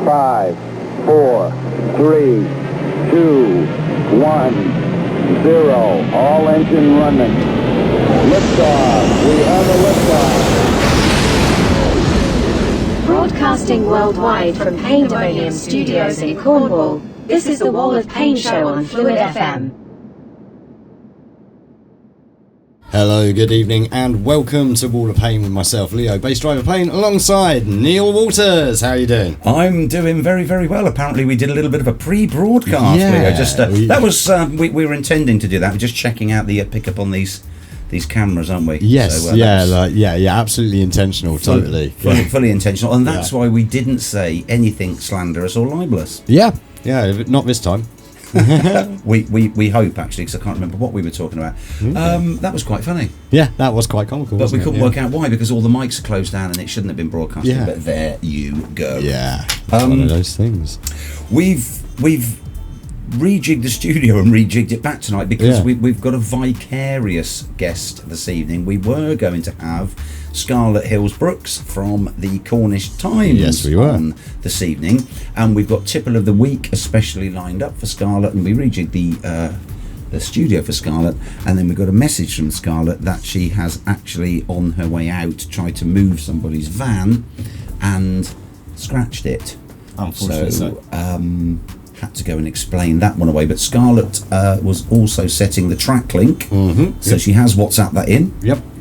5, 4, 3, 2, 1, 0. All engine running. Liftoff. We have a liftoff. Broadcasting worldwide from Painedemonium Studios in Cornwall, this is the Wal of Paine show on Phluid FM. Hello, good evening, and welcome to Wal of Paine with myself, Leo, bass driver Paine, alongside Neil Walters. How are you doing? I'm doing very, very well. Apparently, we did a little bit of a pre-broadcast. Yeah, Leo. That was we were intending to do that. We're just checking out the pickup on these cameras, aren't we? Yes, so, absolutely intentional, totally. Fully intentional, and that's why we didn't say anything slanderous or libelous. Yeah, not this time. we hope, actually, because I can't remember what we were talking about. That was quite funny. Yeah, that was quite comical. But we couldn't work out why, because all the mics are closed down and it shouldn't have been broadcasted. Yeah. But there you go. Yeah, one of those things. We've rejigged the studio and rejigged it back tonight because we've got a vicarious guest this evening. We were going to have Scarlett Hills-Brooks from the Cornish Times on this evening, and we've got Tipple of the Week especially lined up for Scarlett, and we rejigged the studio for Scarlett, and then we got a message from Scarlett that she has actually on her way out tried to move somebody's van and scratched it. Unfortunately, so had to go and explain that one away. But Scarlett was also setting the TrakLink, so she has WhatsApp that in.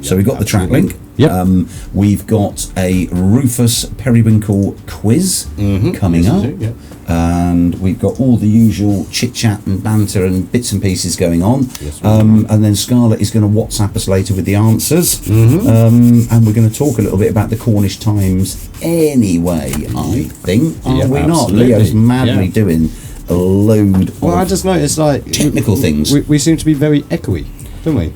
So we got the TrakLink. We've got a Rufus Periwinkle quiz coming up, and we've got all the usual chit chat and banter and bits and pieces going on. And then Scarlett is going to WhatsApp us later with the answers, and we're going to talk a little bit about the Cornish Times anyway. I think are we not? Leo's madly doing a load of I just noticed technical things. We seem to be very echoey, don't we?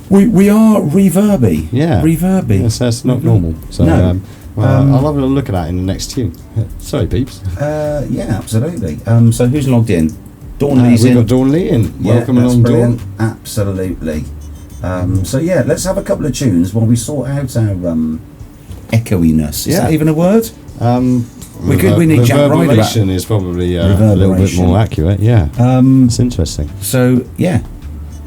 We are reverby. Reverby. Yes, that's not normal. So No. I'll have a look at that in the next tune. Sorry, peeps. Yeah, absolutely. So who's logged in? Dawn Lee's we've in. got Dawn Lee in. Welcome along, brilliant. Dawn. Absolutely. So yeah, let's have a couple of tunes while we sort out our echoiness. Is that even a word? We need Jack Ryder. Reverberation is probably a little bit more accurate. Yeah. It's interesting. So yeah,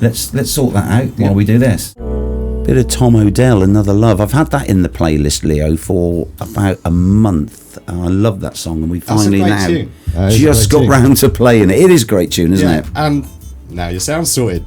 let's sort that out while we do this. Bit of Tom Odell, Another Love. I've had that in the playlist, Leo, for about a month. I love that song, and we finally now just got round to playing it. It is a great tune, isn't it? And now your sound's sorted.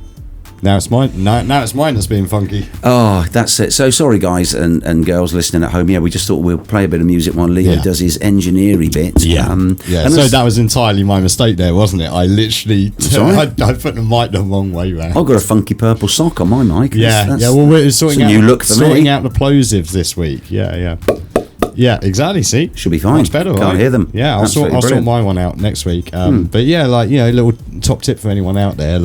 Now it's mine. Now it's mine that's being funky. Oh, that's it. So sorry, guys and girls listening at home. Yeah, we just thought we'll play a bit of music while Leo does his engineering bit. So that was entirely my mistake there, wasn't it? I literally I put the mic the wrong way round. I've got a funky purple sock on my mic. Well, we're sorting out the plosives this week. Yeah, exactly. See, should be fine. Much better. Can't hear them. Yeah, I'll sort my one out next week. But yeah, little top tip for anyone out there,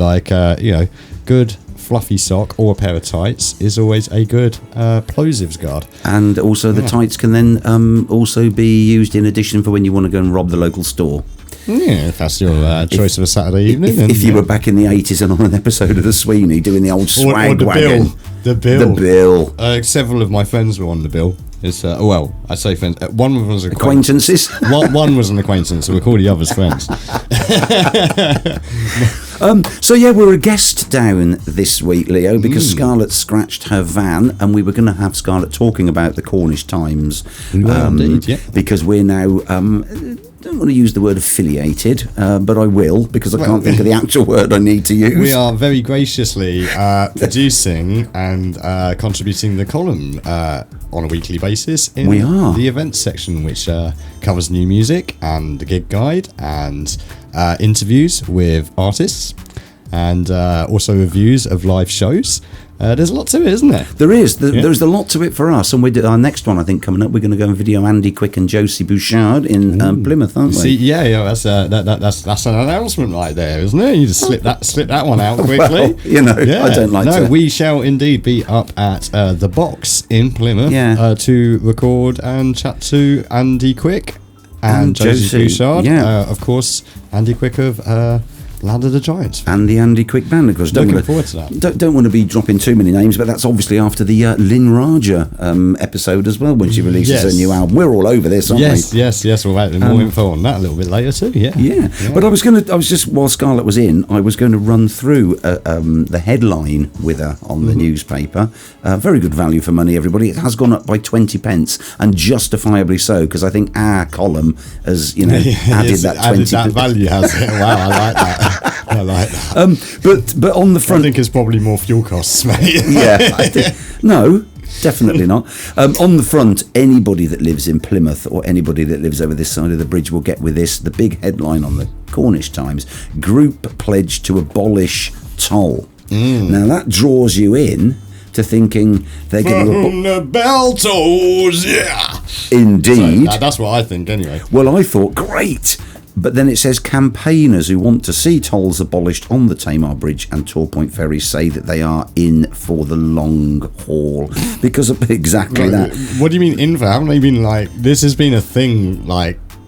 good fluffy sock or a pair of tights is always a good plosives guard. And also the tights can then also be used in addition for when you want to go and rob the local store. Yeah, if that's your choice of a Saturday evening. If you were back in the 80s and on an episode of The Sweeney doing the old swag wagon. The bill. Several of my friends were on the bill. It's I say friends. One was acquaintances. one was an acquaintance, so we call the others friends. So yeah, we're a guest down this week, Leo, because Scarlett scratched her van, and we were going to have Scarlett talking about the Cornish Times. Indeed, because we're now. Don't want to use the word affiliated, but I will, because I can't think of the actual word I need to use. We are very graciously producing and contributing the column on a weekly basis in the events section, which covers new music and the gig guide and interviews with artists and also reviews of live shows. There's a lot to it, isn't there? There is. There's a lot to it for us, and we did our next one. I think coming up, we're going to go and video Andy Quick and Josie Bouchard in Plymouth, aren't we? See, that's an announcement right there, isn't it? You just slip that one out quickly. Well, I don't like to. We shall indeed be up at the Box in Plymouth to record and chat to Andy Quick and Josie Bouchard. Of course, Andy Quick of Land of the Giants. And the Andy Quick Band, of course. Looking forward to that. Don't want to be dropping too many names, but that's obviously after the Lynn Raja episode as well, when she releases her new album. We're all over this, aren't we? Yes. We'll have more info on that a little bit later too. Yeah. But I was just while Scarlett was in, I was going to run through the headline with her on the newspaper. Very good value for money, everybody. It has gone up by 20 pence, and justifiably so, because I think our column has, added that 20 pence. That value has it. Wow, I like that. I like that. But on the front, I think it's probably more fuel costs, mate. No, definitely not. On the front, anybody that lives in Plymouth or anybody that lives over this side of the bridge will get with this. The big headline on the Cornish Times: Group pledged to abolish toll. Now that draws you in to thinking they're going to the bell tolls, yeah. Indeed. So, that's what I think anyway. Well, I thought, great. But then it says campaigners who want to see tolls abolished on the Tamar Bridge and Torpoint ferries say that they are in for the long haul because of exactly that. What do you mean in for? Haven't they been this has been a thing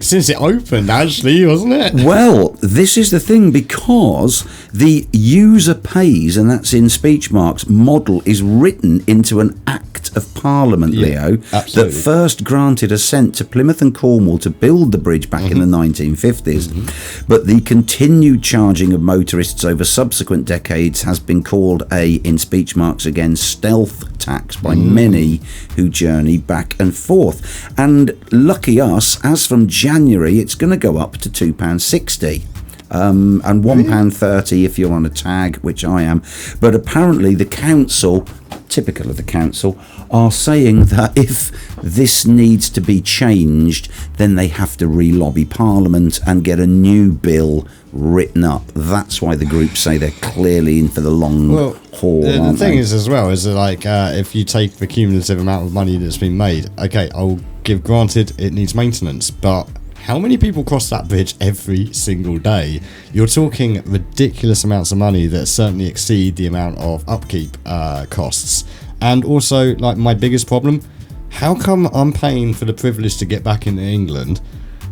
since it opened, actually, wasn't it? Well, this is the thing, because the user pays, and that's in speech marks, model is written into an Act of Parliament, Leo, absolutely. that first granted assent to Plymouth and Cornwall to build the bridge back in the 1950s. But the continued charging of motorists over subsequent decades has been called in speech marks again, stealth tax by many who journey back and forth. And lucky us, as from January, it's going to go up to £2.60. And £1.30 if you're on a tag, which I am. But apparently the council, typical of the council, are saying that if this needs to be changed, then they have to re-lobby Parliament and get a new bill written up. That's why the group say they're clearly in for the long haul. The thing is, as well, is that if you take the cumulative amount of money that's been made, okay, I'll give granted it needs maintenance, but how many people cross that bridge every single day? You're talking ridiculous amounts of money that certainly exceed the amount of upkeep costs. And also, my biggest problem, how come I'm paying for the privilege to get back into England,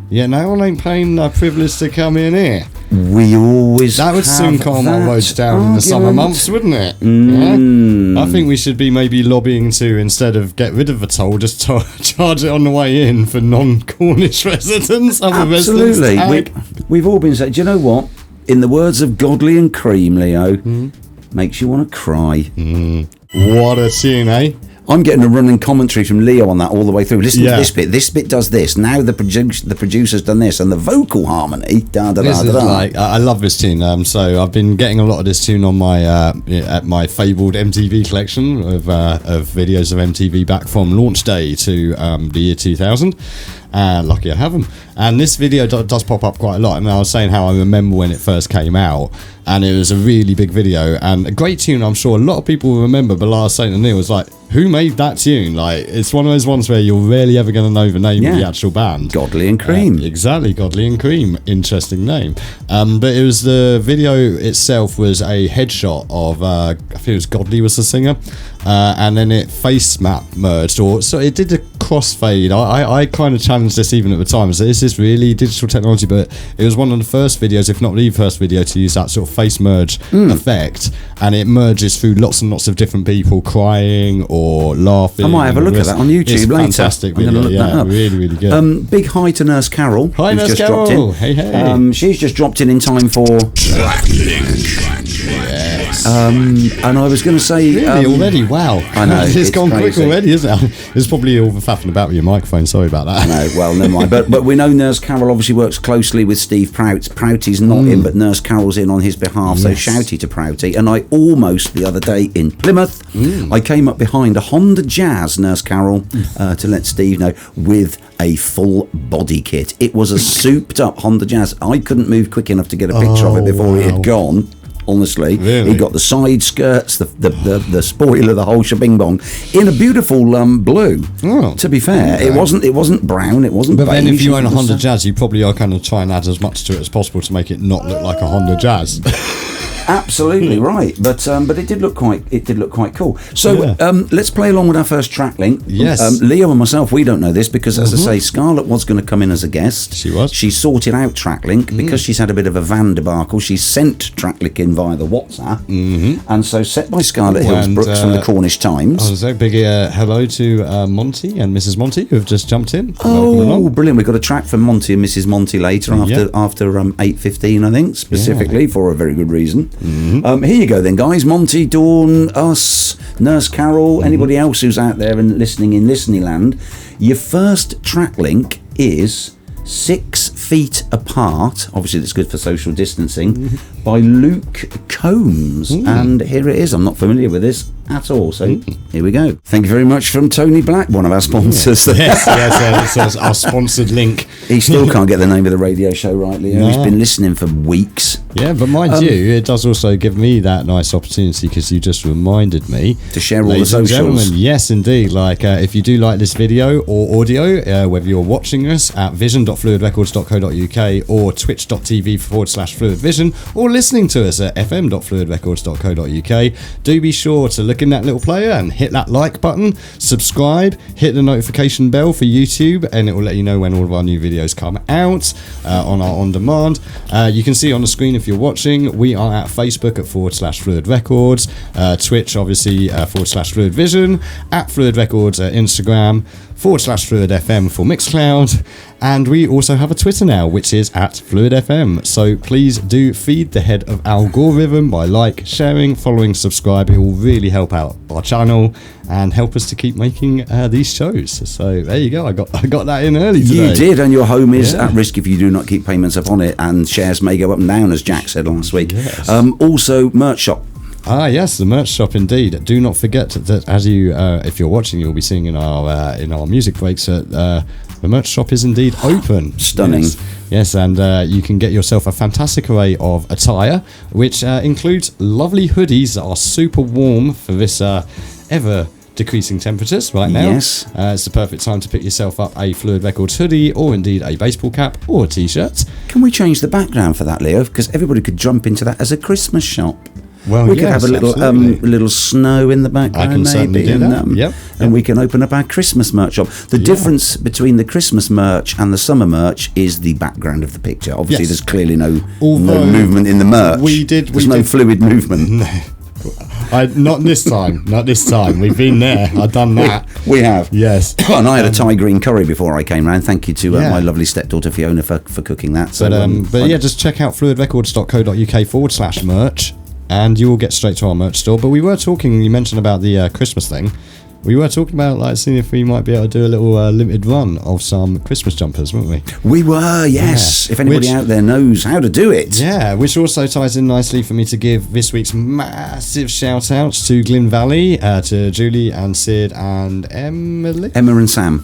yet no one ain't paying the privilege to come in here? We always that would soon calm our roads down in the summer months, wouldn't it? Yeah? I think we should be maybe lobbying to, instead of get rid of the toll, just charge it on the way in for non-Cornish residents. Absolutely. We've all been saying, do you know what? In the words of Godley and Cream, Leo, makes you want to cry. What a tune, eh? I'm getting a running commentary from Leo on that all the way through. Listen to this bit. This bit does this. Now the producer's done this, and the vocal harmony. I love this tune. So I've been getting a lot of this tune on my at my fabled MTV collection of videos of MTV back from launch day to the year 2000. Lucky I have them. And this video does pop up quite a lot. I mean, I was saying how I remember when it first came out, and it was a really big video and a great tune. I'm sure a lot of people will remember, but I was saying to Neil, was like, who made that tune? It's one of those ones where you're rarely ever going to know the name of the actual band. Godley and Cream. Exactly, Godley and Cream. Interesting name. But it was, the video itself was a headshot of, I think it was Godley was the singer, and then it face map merged, so it did a crossfade. I kind of challenged this even at the time. So this is really digital technology, but it was one of the first videos, if not the first video, to use that sort of face merge effect, and it merges through lots and lots of different people crying or laughing. I might have a look at that on YouTube it's later. Fantastic video, really, really good. Big hi to Nurse Carol. Hi, Nurse Carol. Dropped in. Hey. She's just dropped in time for TrakLink. Yes. And I was going to say, really already? Wow, I know it's gone quick already, isn't it? It's probably all the faffing about with your microphone. Sorry about that. No, well, never mind. But we know Nurse Carol obviously works closely with Steve Prout. Prouty's not in, but Nurse Carol's in on his behalf. So shouty to Prouty. And I almost the other day in Plymouth, I came up behind a Honda Jazz, Nurse Carol, to let Steve know, with a full body kit. It was a souped up Honda Jazz. I couldn't move quick enough to get a picture of it before it had gone. Honestly, really? He got the side skirts, the spoiler, the whole shebang bong, in a beautiful blue. Oh, to be fair, okay. It wasn't brown, it wasn't. But beige, then, if you own a Honda Jazz, you probably are kind of trying to add as much to it as possible to make it not look like a Honda Jazz. Absolutely right, but it did look quite cool. So let's play along with our first TrakLink. Yes. Leo and myself, we don't know this because, as I say, Scarlett was going to come in as a guest. She was. She sorted out TrakLink because she's had a bit of a van debacle. She sent TrakLink in via the WhatsApp, and so set by Scarlett Hills-Brooks from the Cornish Times. So big hello to Monty and Mrs. Monty who have just jumped in. Oh, brilliant! We've got a track from Monty and Mrs. Monty later after 8:15, I think, specifically for a very good reason. Here you go then, guys. Monty, Dawn, us, Nurse Carol, anybody else who's out there and listening in Listening Land. Your first TrakLink is 6 feet apart. Obviously, that's good for social distancing. By Luke Combs, and here it is. I'm not familiar with this at all, so here we go. Thank you very much from Tony Black, one of our sponsors. Yes, our sponsored link. He still can't get the name of the radio show right, Leo. He's been listening for weeks. Yeah, but mind you, it does also give me that nice opportunity because you just reminded me to share all the ladies and socials. gentlemen, yes, indeed. Like, if you do like this video or audio, whether you're watching us at vision.fluidrecords.co.uk or twitch.tv/Phluid Vision, or listening to us at fm.fluidrecords.co.uk, do be sure to look in that little player and hit that like button, subscribe, hit the notification bell for YouTube, and it will let you know when all of our new videos come out on our on demand. You can see on the screen if you're watching, we are at Facebook at /Phluid Records, Twitch obviously /Phluid Vision, at Phluid Records at Instagram, /Phluid FM for Mixcloud, and we also have a Twitter now, which is at Phluid FM. So please do feed the head of algorithm by sharing, following, subscribe. It will really help out our channel and help us to keep making these shows. So there you go. I got that in early today. You did, and your home is at risk if you do not keep payments up on it, and shares may go up and down, as Jack said last week. Yes. Also, merch shop. Yes, the merch shop indeed. Do not forget that as you, if you're watching, you'll be seeing in our music breaks that the merch shop is indeed open. Stunning. Yes, and you can get yourself a fantastic array of attire, which includes lovely hoodies that are super warm for this ever decreasing temperatures right now. Yes. It's the perfect time to pick yourself up a Phluid Records hoodie, or indeed a baseball cap or a t-shirt. Can we change the background for that, Leo? Because everybody could jump into that as a Christmas shop. Well, we could have a little snow in the background. I can certainly do that. And we can open up our Christmas merch shop. The difference between the Christmas merch and the summer merch is the background of the picture. Obviously, there's clearly no movement in the merch. There's no fluid movement. Not this time. Not this time. We've been there. I've done that. We have. Yes. And I had a Thai green curry before I came round. Thank you to my lovely stepdaughter Fiona for cooking that. So, but just check out fluidrecords.co.uk/merch. And you will get straight to our merch store. But we were talking, you mentioned about the Christmas thing. We were talking about seeing if we might be able to do a little limited run of some Christmas jumpers, weren't we? We were, yes. Yeah. If anybody out there knows how to do it. Yeah, which also ties in nicely for me to give this week's massive shout outs to Glyn Valley, to Julie and Sid and Emily. Emma and Sam,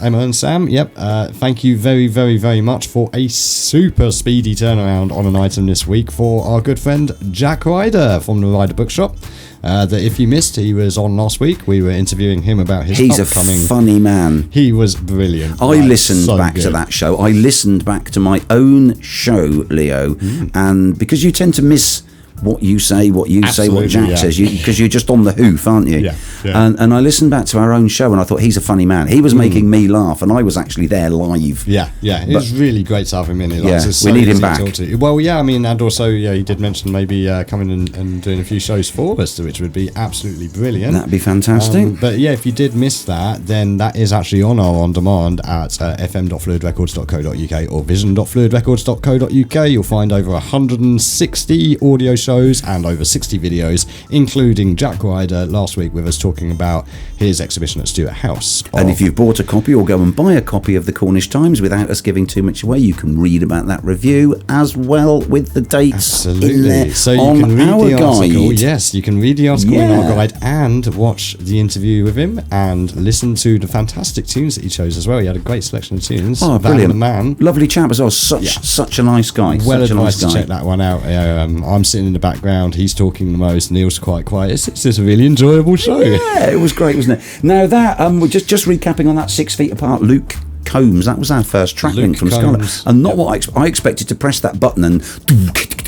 yep. Thank you very, very, very much for a super speedy turnaround on an item this week for our good friend Jack Ryder from the Ryder Bookshop. That if you missed, he was on last week. We were interviewing him about his upcoming... He's a funny man. He was brilliant. I listened back to that show. I listened back to my own show, Leo, and because you tend to miss what you say, what Jack says, because you're just on the hoof, aren't you? Yeah. And I listened back to our own show, and I thought, he's a funny man. He was making me laugh, and I was actually there live. Yeah. It was really great to have him in. We need him back. Well, yeah, I mean, and also, he did mention maybe coming and doing a few shows for us, which would be absolutely brilliant. That'd be fantastic. But yeah, if you did miss that, then that is actually on our on-demand at fm.fluidrecords.co.uk or vision.fluidrecords.co.uk. You'll find over 160 audio shows and over 60 videos, including Jack Ryder last week with us talking about his exhibition at Stuart House. And if you've bought a copy or go and buy a copy of the Cornish Times without us giving too much away, you can read about that review as well with the dates in there. So you can read the article. Yes, you can read the article in our guide and watch the interview with him and listen to the fantastic tunes that he chose as well. He had a great selection of tunes. Oh, brilliant. The man. Lovely chap as well. Such a nice guy. Well advised to check that one out. I'm sitting in the background. He's talking the most. Neil's quite quiet. It's just a really enjoyable show. Yeah, it was great, wasn't it? Now that we're just recapping on that 6 feet apart, Luke Combs. That was our first TrakLink from Scarlett, and not what I expected to press that button and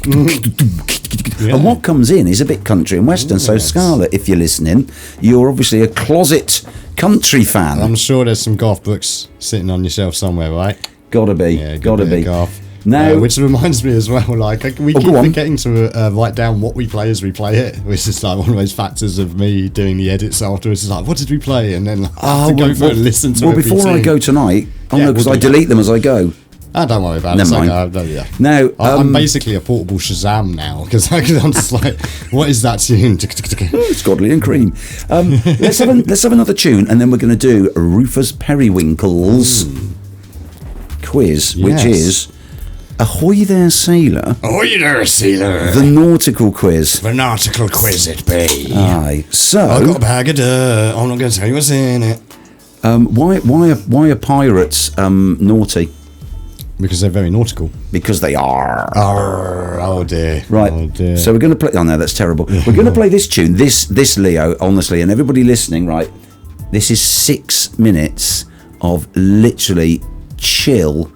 And what comes in is a bit country and western. So Scarlett, if you're listening, you're obviously a closet country fan. I'm sure there's some Garth books sitting on your shelf somewhere, right? Gotta be. Yeah, gotta be. Garth. Now, which reminds me as well, like we keep forgetting to write down what we play as we play it, which is like one of those factors of me doing the edits afterwards. It's like, what did we play? And then I have to go through and listen to it. Well, before I go tonight, because I delete them as I go. Don't worry about it. Never mind. Now, I'm basically a portable Shazam now, because I'm just like, what is that tune? It's Godly and Cream. Let's have another tune, and then we're going to do Rufus Periwinkle's quiz, which is Ahoy There Sailor. Ahoy there, sailor. The Nautical Quiz. The Nautical Quiz it be. Aye. So I've got a bag of dirt. I'm not going to tell you what's in it. Why are pirates naughty? Because they're very nautical. Because they are. Oh dear. Right. Oh dear. So we're going to play. Oh no, that's terrible. We're going to play this tune. This Leo, honestly, and everybody listening, right? This is 6 minutes of literally chill.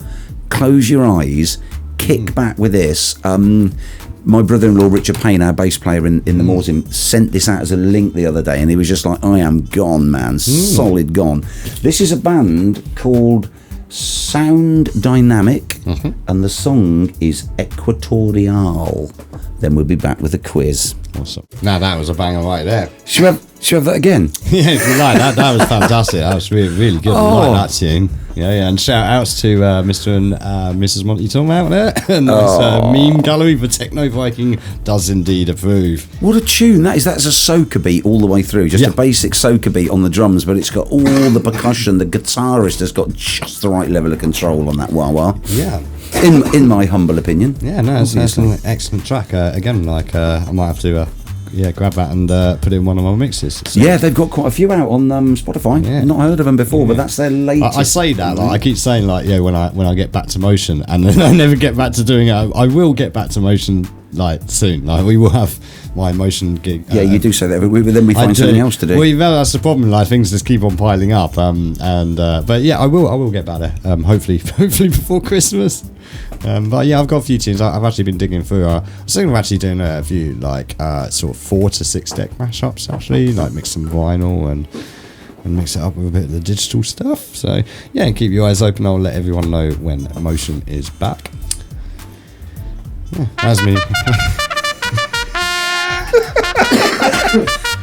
Close your eyes. Kick back with this. My brother-in-law Richard Paine, our bass player in the Mortim, sent this out as a link the other day, and he was just like, "I am gone, man, solid gone." This is a band called Sound Dynamic, and the song is Equatorial. Then we'll be back with a quiz. Awesome. Now that was a banger right there. Should we have that again? Yeah, if you like that. That was fantastic. That was really, really good. I like that tune. Yeah. And shout outs to Mr. and Mrs. Monty Tom out there. And meme gallery for Techno Viking does indeed approve. What a tune that is. That's a soca beat all the way through. Just a basic soca beat on the drums, but it's got all the percussion. The guitarist has got just the right level of control on that wah-wah. Yeah. In my humble opinion. Yeah, no, it's an excellent track. Again, like I might have to grab that and put it in one of my mixes. So. Yeah, they've got quite a few out on Spotify. Yeah. Not heard of them before, but that's their latest. I say that, like, I keep saying, like, when I get back to motion, and then I never get back to doing it. I will get back to motion, like, soon. Like, we will have my motion gig. Yeah, you do say that, but then we find something else to do. Well, that's the problem. Like, things just keep on piling up. But yeah, I will get back there. Hopefully before Christmas. But yeah, I've got a few tunes. I've actually been digging through. I was thinking of actually doing a few like sort of 4 to 6 deck mashups. Actually, like mix some vinyl and mix it up with a bit of the digital stuff. So yeah, keep your eyes open. I'll let everyone know when Emotion is back. Yeah, that's me.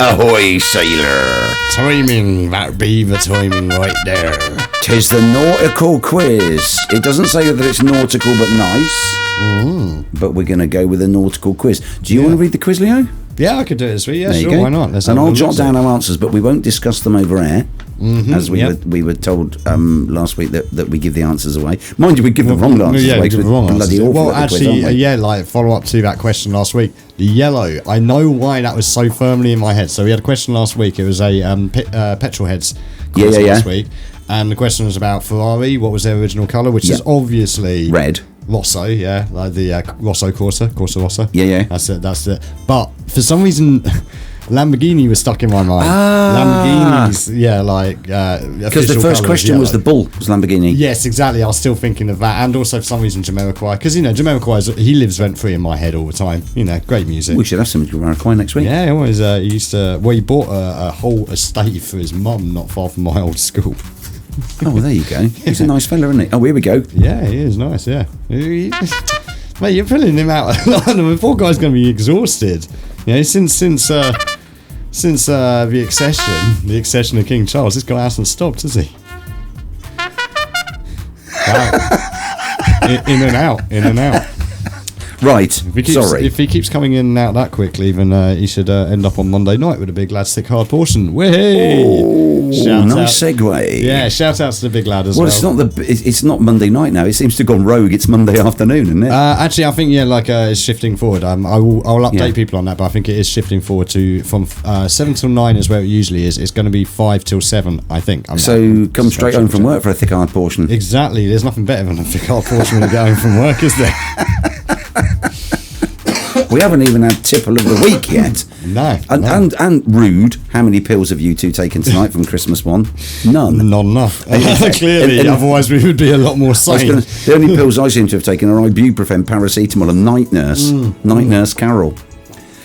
Ahoy, sailor! Timing, that be the timing right there. 'Tis the Nautical Quiz. It doesn't say that it's nautical but nice. But we're going to go with a Nautical Quiz. Do you want to read the quiz, Leo? Yeah, I could do it this week. Yeah, there sure, why not? And I'll jot down our answers, but we won't discuss them over air. As we were told last week that we give the answers away. Mind you, we give the wrong answers away. Give the wrong answers. Well, actually, quiz, like follow up to that question last week. The yellow. I know why that was so firmly in my head. So we had a question last week. It was a petrol heads quiz last week, and the question was about Ferrari. What was their original colour? Which is obviously red. Rosso, like the Rosso Corsa Rosso. Yeah. That's it. But for some reason, Lamborghini was stuck in my mind. Lamborghinis, because the first question was the bull was Lamborghini. Yes, exactly. I was still thinking of that, and also for some reason Jamiroquai, because Jamiroquai he lives rent free in my head all the time. Great music. We should have some Jamiroquai next week. Yeah, he always he used to. Well, he bought a whole estate for his mum, not far from my old school. Oh, well, there you go. He's a nice fella, isn't he? Oh, here we go. Yeah, he is nice. Yeah, mate, you're pulling him out. The poor guy's going to be exhausted. Since the accession of King Charles, this guy hasn't stopped, has he? Wow. In and out. Right. If he keeps coming in and out that quickly, then he should end up on Monday night with a big lad, thick hard portion. Nice segue. Yeah, shout out to the big lad as well. Well, it's not Monday night now. It seems to have gone rogue. It's Monday afternoon, isn't it? Actually, I think it's shifting forward. I'll update people on that, but I think it is shifting forward to from 7 till 9 is where it usually is. It's going to be 5 till 7, I think. So come straight home from work for a thick hard portion. Exactly. There's nothing better than a thick hard portion when you get home from work, is there? We haven't even had Tipple of the week yet. No. And rude. How many pills have you two taken tonight from Christmas one? None. Not enough. Clearly, otherwise we would be a lot more sane. The only pills I seem to have taken are ibuprofen, paracetamol, and night nurse. Night nurse Carol.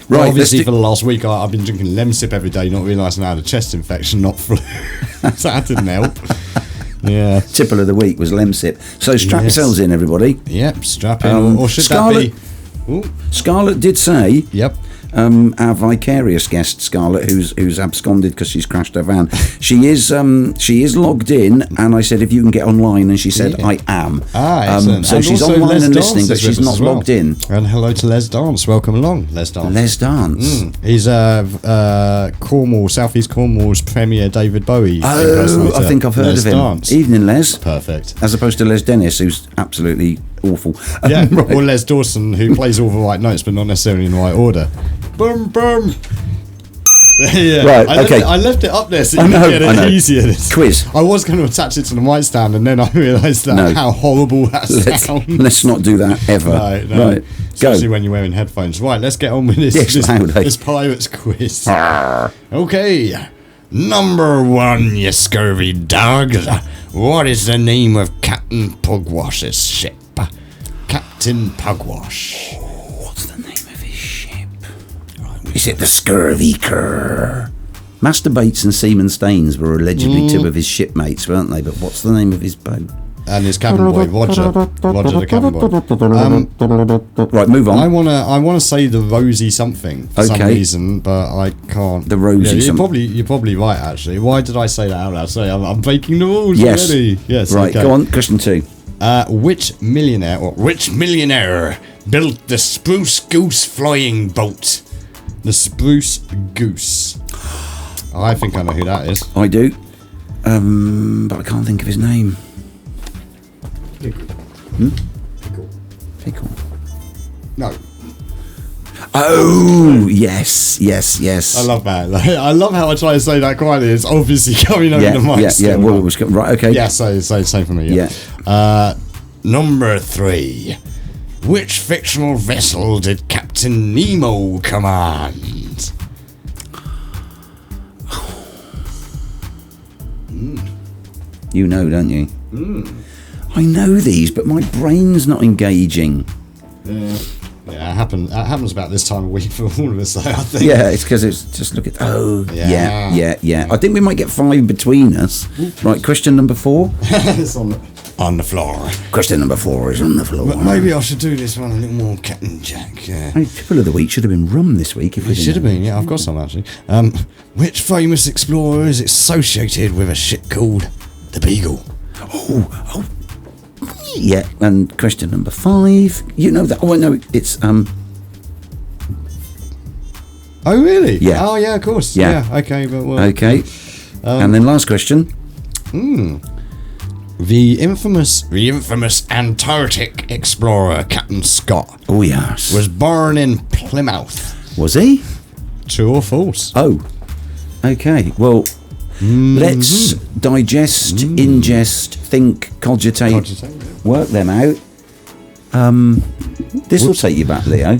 Right. Well, obviously, for the last week, I've been drinking Lemsip every day, not realising I had a chest infection, not flu. So that didn't help. Yeah. Tipple of the week was Lemsip. So strap yourselves in, everybody. Yep, strap in. Or should Scarlett, that be? Ooh. Scarlett did say. Yep. Our vicarious guest Scarlett, who's absconded because she's crashed her van. She is logged in, and I said if you can get online, and she said I am. Excellent. So and she's online and listening, but she's not logged in. And hello to Les Dance. Welcome along, Les Dance. Les Dance. He's Cornwall, South East Cornwall's premier David Bowie. Oh, I think I've heard of him. Dance. Evening, Les. Perfect. As opposed to Les Dennis, who's absolutely awful. Yeah, right. Or Les Dawson, who plays all the right notes, but not necessarily in the right order. Boom, boom. Yeah. Right, I left it up there so you can get it easier. Quiz. I was going to attach it to the mic stand, and then I realised how horrible that sounds. Let's not do that ever. No. Right, especially go. when you're wearing headphones. Right, let's get on with this. This pirate's quiz. Okay. Number 1, you scurvy dogs. What is the name of Captain Pugwash's ship? Captain Pugwash. What's the name of his ship? Is it the Scurvy Cur? Master Bates and Seaman Staines were allegedly two of his shipmates, weren't they? But what's the name of his boat? And his cabin boy, Roger the cabin boy. Right, move on. I wanna say the Rosy something for some reason, but I can't. The Rosy something. You're probably right, actually. Why did I say that out loud? Sorry, I'm breaking the rules already. Yes. Right, go on. Question 2. Which millionaire built the Spruce Goose flying boat? The Spruce Goose. I think I know who that is. I do. But I can't think of his name. Pickle. No. Oh, yes. I love that. I love how I try to say that quietly. It's obviously coming over the mic. Yeah. Well, it was right. Okay. Yeah. So same for me. Yeah. Number 3. Which fictional vessel did Captain Nemo command? You know, don't you? I know these, but my brain's not engaging. Yeah, it happens about this time of week for all of us, I think. Yeah, it's because it's just look at. Oh, yeah. I think we might get 5 between us. Right, question number 4. It's on the floor. Question number 4 is on the floor. But maybe I should do this one a little more Captain Jack. Yeah. I mean, Tipple of the week should have been rum this week. If it should have been. Yeah, I've got some actually. Which famous explorer is associated with a ship called the Beagle? Oh. Yeah, and question number 5. You know that? Oh, no, it's Oh, really? Yeah. Oh, yeah, of course. Yeah. Okay, but well. Okay. And then last question. The infamous Antarctic explorer Captain Scott. Oh, yes. Was born in Plymouth. Was he? True or false? Oh. Okay. Well, let's digest, ingest, think, cogitate, work them out. This will take you back, Leo.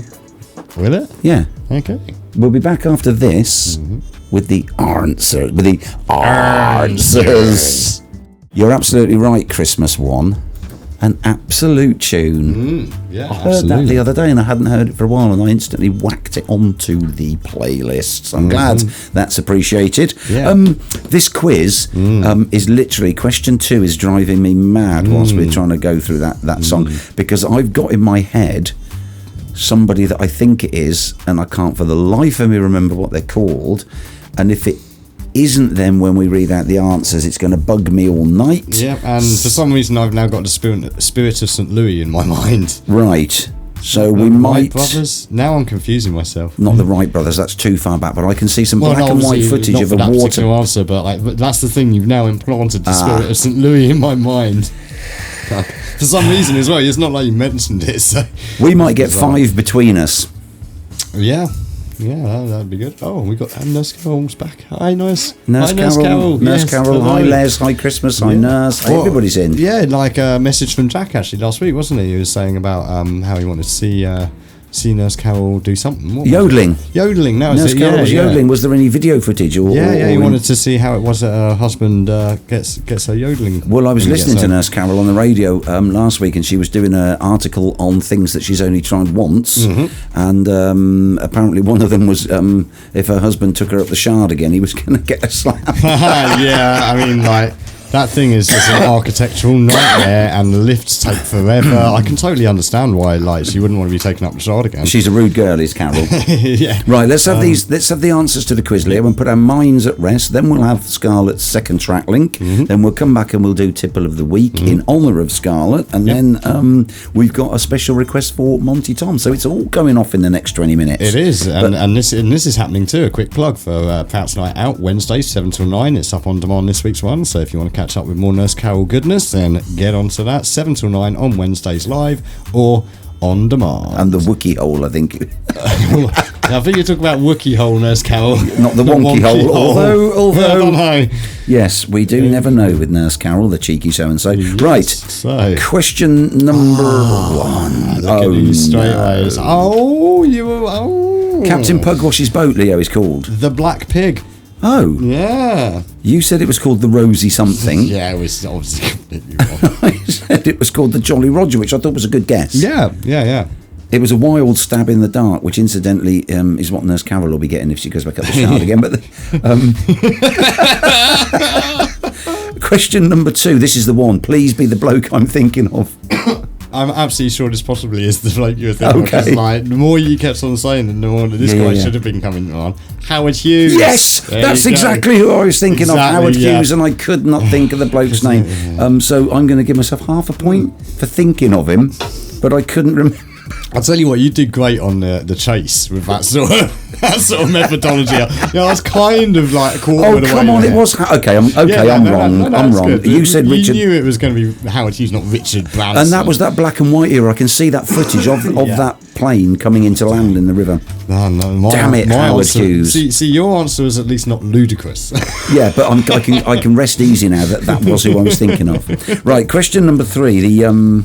Will it? Yeah. Okay. We'll be back after this with the answer. With the answers. You're absolutely right, Christmas one. An absolute tune. Yeah, I heard that the other day and I hadn't heard it for a while, and I instantly whacked it onto the playlist. So I'm glad that's appreciated. Yeah. This quiz is literally, question 2 is driving me mad whilst we're trying to go through that song, because I've got in my head somebody that I think it is, and I can't for the life of me remember what they're called, and if it isn't them when we read out the answers, it's going to bug me all night. Yeah, and for some reason I've now got the spirit of St. Louis in my mind. Right. So we Wright might... Brothers? Now I'm confusing myself. Not the Wright Brothers, that's too far back, but I can see some black and white footage of a not for that water... particular answer, but that's the thing, you've now implanted the spirit of St. Louis in my mind. For some reason as well, it's not like you mentioned it, so... We might get 5 between us. Yeah. Yeah, that'd be good. Oh, we got Nurse Carol's back. Hi, Nurse. Nurse Carol. Nurse Carol. Hi, Les. Hi, Christmas. Hi, Nurse. Hi, everybody's in. Yeah, like a message from Jack actually last week, wasn't he? He was saying about how he wanted to see Nurse Carol do something. What Yodeling. Yodeling, that was Nurse it. Carol was yeah. yodeling. Was there any video footage? Or He wanted to see how it was that her husband gets her yodeling. Well, I was listening to Nurse Carol on the radio last week, and she was doing an article on things that she's only tried once, and apparently one of them was if her husband took her up the Shard again, he was going to get a slap. Yeah, I mean, like, that thing is just an architectural nightmare, and the lifts take forever. I can totally understand why, like, she wouldn't want to be taken up the Shard again. She's a rude girl, is Carol. Yeah. Right, let's have the answers to the quiz, Leo, and put our minds at rest. Then we'll have Scarlett's second track link. Then we'll come back and we'll do Tipple of the Week in honour of Scarlett. And then we've got a special request for Monty Tom. So it's all going off in the next 20 minutes. It is. And this is happening too. A quick plug for Pounce Night Out, Wednesday, 7 till 9. It's up on demand this week's one. So if you want to catch up with more Nurse Carol goodness, then get onto that. 7 till 9 on Wednesdays live or on demand. And the Wookie Hole, I think. I think you're talking about Wookie Hole, Nurse Carol. Not the Wonky Hole. Although no. Yes, we do never know with Nurse Carol, the cheeky so-and-so. Yes, right, so. Question number one. Look at you straight away. Captain Pugwash's boat, Leo, is called? The Black Pig. Oh. Yeah. You said it was called the Rosie something. Yeah, it was obviously completely wrong. I said it was called the Jolly Roger, which I thought was a good guess. Yeah. It was a wild stab in the dark, which incidentally is what Nurse Carol will be getting if she goes back up the Shard again. But question number 2. This is the one. Please be the bloke I'm thinking of. I'm absolutely sure this possibly is the bloke you were thinking of. Because, like, the more you kept on saying, the more that this guy should have been coming on. Howard Hughes. Yes, that's exactly who I was thinking of. Howard Hughes, and I could not think of the bloke's name. So I'm going to give myself half a point for thinking of him, but I couldn't remember. I'll tell you what, you did great on the chase with that sort of methodology. I was kind of like caught. Oh, come on, it was okay. I'm wrong. I'm wrong. Good. You said Richard. You knew it was going to be Howard Hughes, not Richard Branson. And that was that black and white era. I can see that footage of that plane coming into land in the river. No, damn it, Howard Hughes. See, your answer was at least not ludicrous. Yeah, but I can rest easy now that was who I was thinking of. Right, question number 3.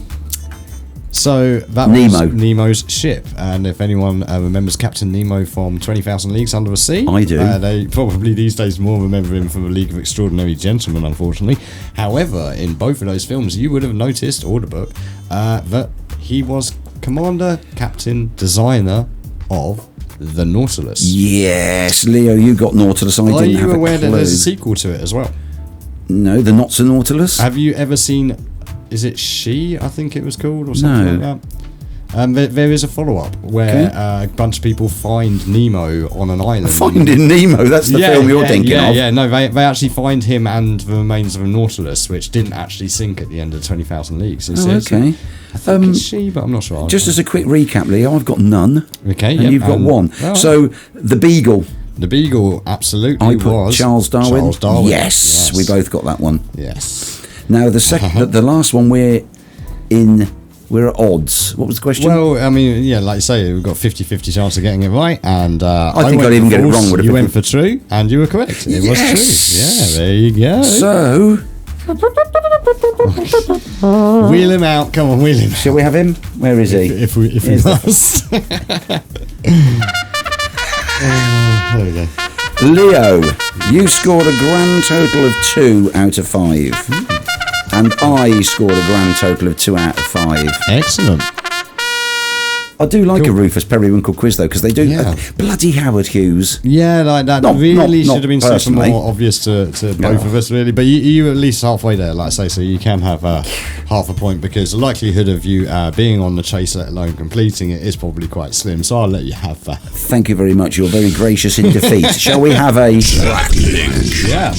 So that Nemo. was Nemo's ship, and if anyone remembers Captain Nemo from 20,000 Leagues Under the Sea, I do. They probably these days more remember him from A League of Extraordinary Gentlemen, unfortunately. However, in both of those films, you would have noticed, or the book, that he was commander, captain, designer of the Nautilus. Yes, Leo, you got Nautilus. I didn't have a clue. Are you aware that there's a sequel to it as well? No, the Not So Nautilus. Have you ever seen? Is it She? I think it was called, or something like that. There is a follow-up where a bunch of people find Nemo on an island. Finding Nemo, that's the film you're thinking of. Yeah, no, they actually find him and the remains of a Nautilus, which didn't actually sink at the end of 20,000 Leagues. Okay. I think it's She, but I'm not sure. Just as a quick recap, Leo, I've got none. Okay, and you've got one. Oh. So, the Beagle. The Beagle, absolutely I put was Charles Darwin. Charles Darwin. Yes, we both got that one. Yes. Now, the second, the last one we're at odds. What was the question? Well, I mean, yeah, like you say, we've got 50-50 chance of getting it right, and I think I'd even get it wrong. You went for true, and you were correct. It was true. Yeah, there you go. So, wheel him out. Come on, wheel him. Shall we have him? Where is he? If we must. There we go. Leo, you scored a grand total of 2 out of 5. And I scored a grand total of 2 out of 5. Excellent. I do like a Rufus Periwinkle quiz, though, because they do... bloody Howard Hughes. Yeah, like that should have been something more obvious to both of us, really. But you were at least halfway there, like I say, so you can have half a point, because the likelihood of you being on the chase, let alone completing it, is probably quite slim, so I'll let you have that. Thank you very much. You're very gracious in defeat. Shall we have a... TrakLink. Yeah.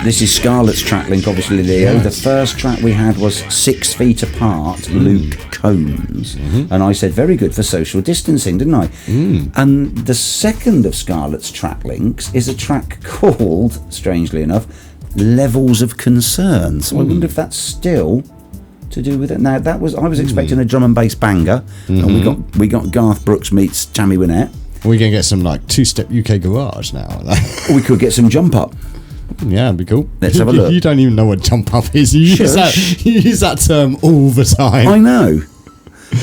This is Scarlett's TrakLink, obviously, Leo. The first track we had was 6 Feet Apart, Luke Combs. And I said, very good for social distancing, didn't I? And the second of Scarlett's TrakLinks is a track called, strangely enough, Levels of Concern. So I wonder if that's still to do with it. Now, I was expecting a drum and bass banger, and we got Garth Brooks meets Tammy Wynette. We're going to get some, like, two-step UK garage now. We could get some Jump Up. Yeah, it'd be cool. Let's have a look. You don't even know what jump up is. You use that term all the time. I know.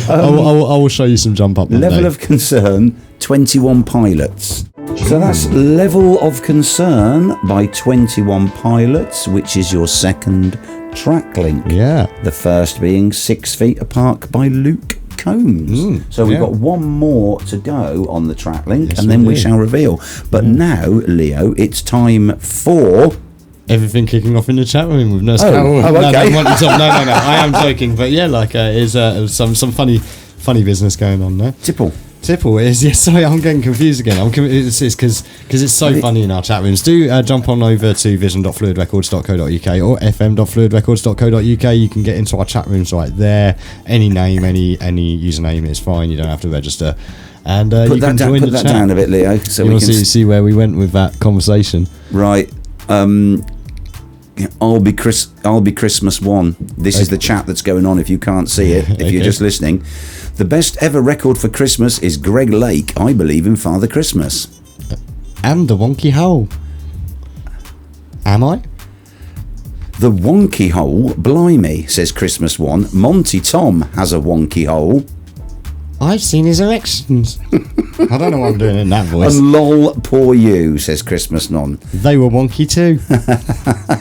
I will show you some jump up. Level of concern, 21 pilots. So that's Level of Concern by 21 Pilots, which is your second TrakLink. Yeah. The first being 6 Feet Apart by Luke Combs. So we've got one more to go on the TrakLink, Yes, and then we do. shall reveal. But now, Leo, it's time for... Everything kicking off in the chat room with Nurse Carol. okay. No, I am joking. But yeah, like is some funny business going on there. Tipple is, yeah, sorry, I'm getting confused again. It's because it's so funny in our chat rooms. Do jump on over to vision.fluidrecords.co.uk or fm.fluidrecords.co.uk. You can get into our chat rooms right there. Any name, any username is fine. You don't have to register. And you can join the chat. Put that down a bit, Leo. So you we want can to see where we went with that conversation. Right. I'll be Christmas one. This is the chat that's going on if you can't see it, if you're just listening. The best ever record for Christmas is Greg Lake, I Believe in Father Christmas. And the wonky hole. Am I? The wonky hole, blimey, says Christmas one. Monty Tom has a wonky hole. I've seen his erections. I don't know what I'm doing in that voice. And lol, poor you, says Christmas non. They were wonky too.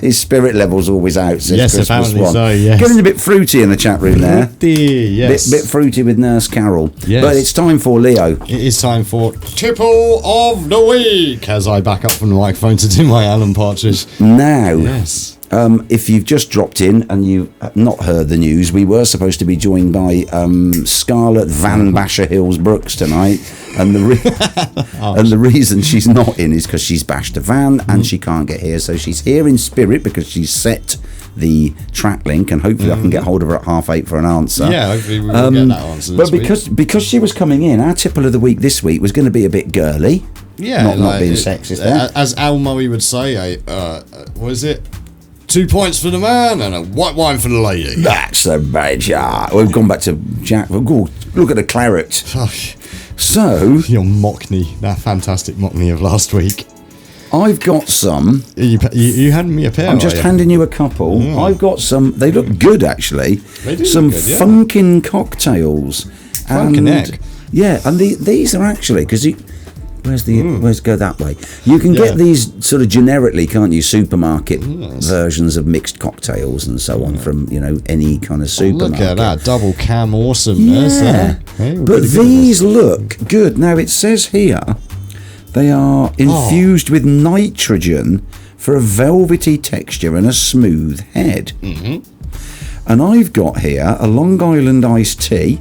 His spirit level's always out, says Yes, Christmas apparently one. so, yes. Getting a bit fruity in the chat room there. Fruity, yes. Bit fruity with Nurse Carol. Yes. But it's time for Leo. It is time for Tipple of the Week as I back up from the microphone to do my Alan Partridge. Now, Yes. if you've just dropped in and you've not heard the news, we were supposed to be joined by Scarlett Van Basher Hills Brooks tonight, and the reason she's not in is because she's bashed a van and she can't get here, so she's here in spirit because she's set the TrakLink, and hopefully I can get hold of her at 8:30 for an answer. Yeah, hopefully we will get that answer But this because she was coming in, our Tipple of the Week this week was going to be a bit girly. Yeah, not being sexist there. As Al Murray would say, what is it? 2 points for the man and a white wine for the lady. That's a bad jar. We've gone back to Jack. Go look at the claret. So Your Mockney, that fantastic Mockney of last week. I've got some. You handed me a pair. I'm just handing you a couple. I've got some. They look good, actually. They do some look good, yeah. funkin' cocktails. Funkin' egg. Yeah, and these are actually because where's go that way? You can get these sort of generically, can't you? Supermarket versions of mixed cocktails and so on from any kind of supermarket. Look at that double cam awesomeness. Yeah, Hey, but these look good. Now it says here they are infused with nitrogen for a velvety texture and a smooth head. And I've got here a Long Island iced tea,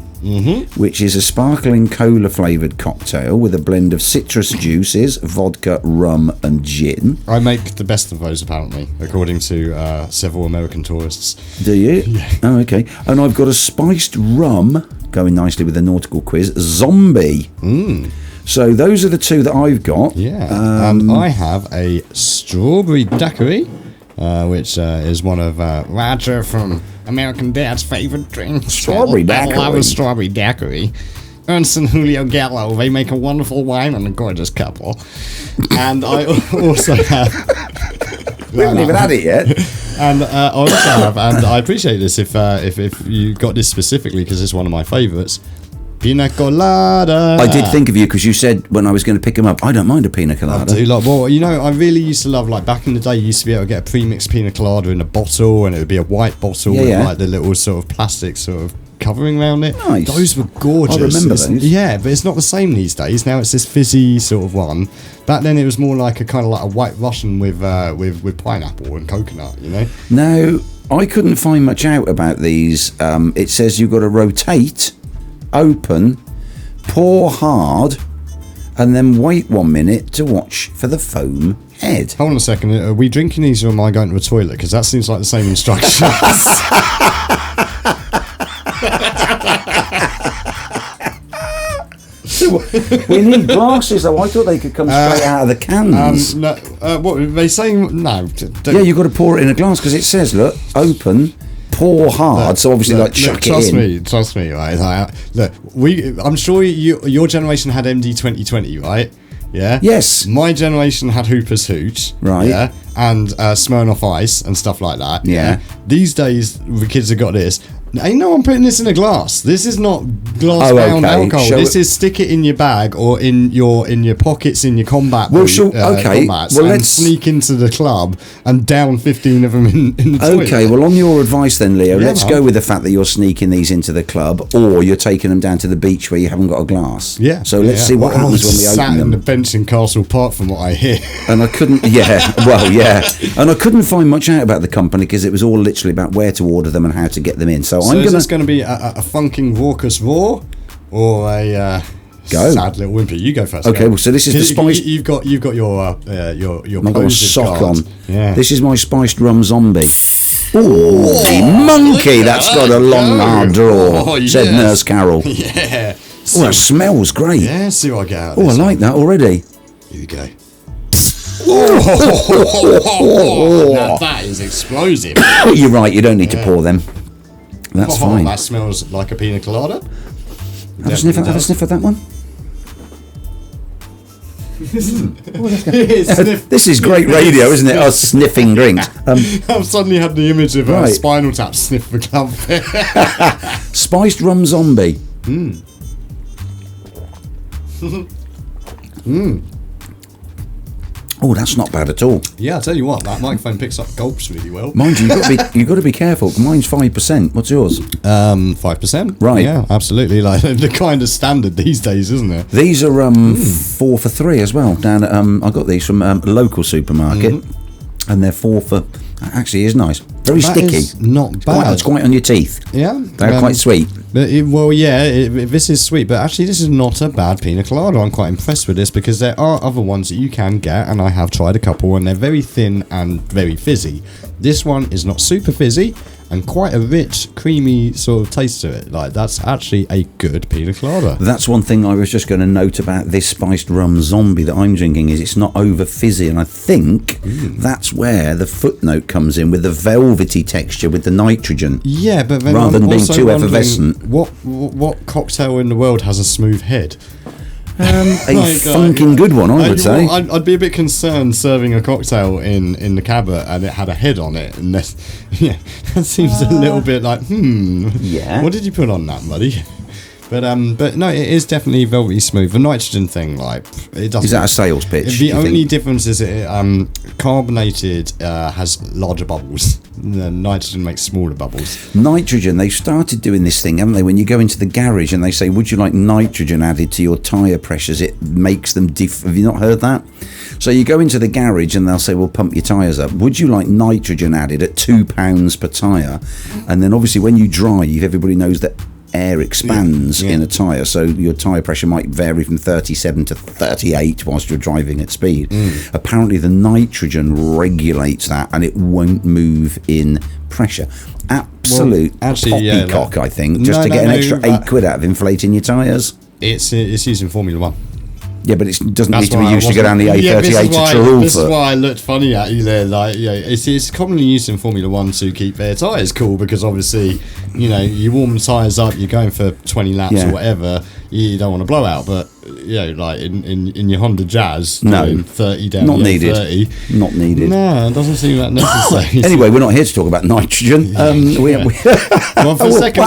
which is a sparkling cola flavoured cocktail with a blend of citrus juices, vodka, rum and gin. I make the best of those, apparently, according to several American tourists. Do you? Yeah. Oh, okay. And I've got a spiced rum, going nicely with the Nautical Quiz, zombie. So those are the two that I've got. Yeah. And I have a strawberry daiquiri, which is one of Roger from American Dad's favorite drinks. Strawberry daiquiri. I love a strawberry daiquiri. Ernst and Julio Gallo, they make a wonderful wine and a gorgeous couple. And I also have... We haven't even had it yet. And I also have, and I appreciate this if you got this specifically because it's one of my favourites, Pina Colada. I did think of you because you said when I was going to pick them up, I don't mind a pina colada. I do like, well, I really used to love, like, back in the day, you used to be able to get a pre-mixed pina colada in a bottle, and it would be a white bottle with like the little sort of plastic sort of covering around it. Nice. Those were gorgeous. I remember those. Yeah, but it's not the same these days. Now it's this fizzy sort of one. Back then it was more like a kind of like a white Russian with pineapple and coconut, Now, I couldn't find much out about these. It says you've got to rotate, open, pour hard, and then wait 1 minute to watch for the foam head. Hold on a second. Are we drinking these or am I going to a toilet? Because that seems like the same instructions. We need glasses though. I thought they could come straight out of the cans. No, what are they saying? No. Yeah, you've got to pour it in a glass because it says, look, open, pour hard. So obviously, chuck it in. Trust me, right? Look, I'm sure your generation had MD 2020, right? Yeah. Yes. My generation had Hooper's Hooch, right? Yeah, and Smirnoff Ice and stuff like that. Yeah. These days, the kids have got this. Ain't no one putting this in a glass. This is not glass-bound alcohol. This is stick it in your bag or in your pockets in your combat. Combats, let's sneak into the club and down 15 of them in the toilet. Okay, well, on your advice then, Leo, let's go with the fact that you're sneaking these into the club, or you're taking them down to the beach where you haven't got a glass. Yeah. So let's see what happens when we open them. Sat in the bench in Castle Park, from what I hear. And I couldn't. And I couldn't find much out about the company because it was all literally about where to order them and how to get them in. So is this going to be a funking raucous roar or a sad little whimper? You go first. Okay, well, so this is the spiced. You've got your I've got a sock card. on. Yeah. This is my spiced rum zombie. Holy monkey! That's got a long hard draw. Said Nurse Carol. Yeah. Oh, that smells great. Yeah. See what I get out. Oh, I like that already. Here we go. Now that is explosive. You're right. You don't need to pour them. That's fine. That smells like a pina colada. Have a sniff of that one. This is great radio, isn't it? Us sniffing drinks. I've suddenly had the image of Spinal Tap sniff the club. Spiced rum zombie. Oh, that's not bad at all. Yeah, I'll tell you what, that microphone picks up gulps really well. Mind you, you've got to be careful. Mine's 5%. What's yours? 5%. Right. Yeah, absolutely. Like the kind of standard these days, isn't it? These are 4 for 3 as well. Down at I got these from a local supermarket, and they're 4 for. Actually, is nice. Very sticky. Not bad. It's quite on your teeth. Yeah, they're quite sweet. This is sweet, but actually this is not a bad pina colada. I'm quite impressed with this because there are other ones that you can get, and I have tried a couple, and they're very thin and very fizzy. This one is not super fizzy and quite a rich, creamy sort of taste to it. Like, that's actually a good pina colada. That's one thing I was just going to note about this spiced rum zombie that I'm drinking is it's not over fizzy, and I think that's where the footnote comes in with the velvety texture with the nitrogen. Yeah, but then rather than being too effervescent. What cocktail in the world has a smooth head? Funking good one, I would say. I'd be a bit concerned serving a cocktail in the cabinet and it had a head on it, and that seems a little bit like what did you put on that, buddy? But no, it is definitely velvety smooth. The nitrogen thing, like, it doesn't. Is that a sales pitch? The only difference is it carbonated has larger bubbles. The nitrogen makes smaller bubbles. Nitrogen, they've started doing this thing, haven't they? When you go into the garage and they say, would you like nitrogen added to your tyre pressures? It makes them have you not heard that? So you go into the garage and they'll say, well, pump your tyres up. Would you like nitrogen added at £2 per tyre? And then obviously when you drive, everybody knows that air expands in a tyre, so your tyre pressure might vary from 37 to 38 whilst you're driving at speed. Apparently the nitrogen regulates that and it won't move in pressure. Absolute poppycock, I think, just to get an extra £8 out of inflating your tyres. It's used in Formula 1. Yeah, but it doesn't need to be used to go down the A38 to Trarulfa. This is why I looked funny at you there. Like, it's commonly used in Formula 1 to keep their tyres cool, because obviously, you warm the tyres up, you're going for 20 laps or whatever, you don't want to blow out, but like in your Honda Jazz, 30 down not the needed. 30. Not needed. No, it doesn't seem that necessary. Anyway, we're not here to talk about nitrogen. Well, for a second,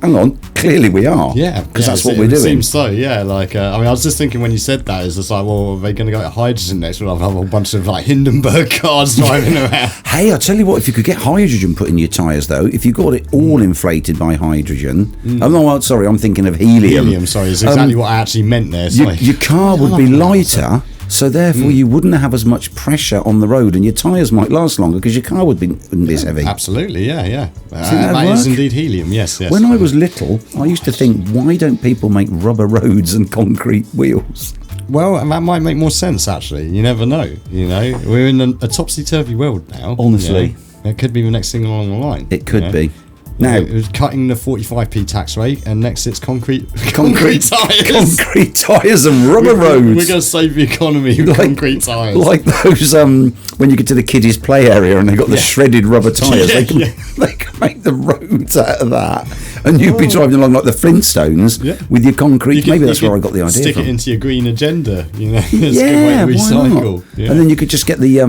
hang on. Clearly, we are. Yeah, because that's what we're doing. It seems so. Yeah, like I was just thinking when you said that, it's just like, well, are they going to go to hydrogen next? We'll have a whole bunch of like Hindenburg cars driving around. Hey, I'll tell you what. If you could get hydrogen put in your tyres, though, if you got it all inflated by hydrogen, I'm thinking of helium. Helium, sorry, is exactly what I actually meant there. Your car would be lighter, so therefore you wouldn't have as much pressure on the road, and your tyres might last longer because your car wouldn't be as heavy. Absolutely, yeah. That is indeed helium, yes. When I was little, I used to think, why don't people make rubber roads and concrete wheels? Well, that might make more sense, actually. You never know, We're in a topsy-turvy world now. Honestly. It could be the next thing along the line. It could be. Now, it was cutting the 45p tax rate, and next it's concrete tyres. Concrete tyres and rubber roads. We're going to save the economy with concrete tyres. Like those, when you get to the kiddies' play area and they've got the shredded rubber tyres, they can make the roads out of that. And you'd be driving along like the Flintstones with your concrete. Maybe that's where I got the idea stick from. It into your green agenda, It's a good way to recycle. And then you could just get the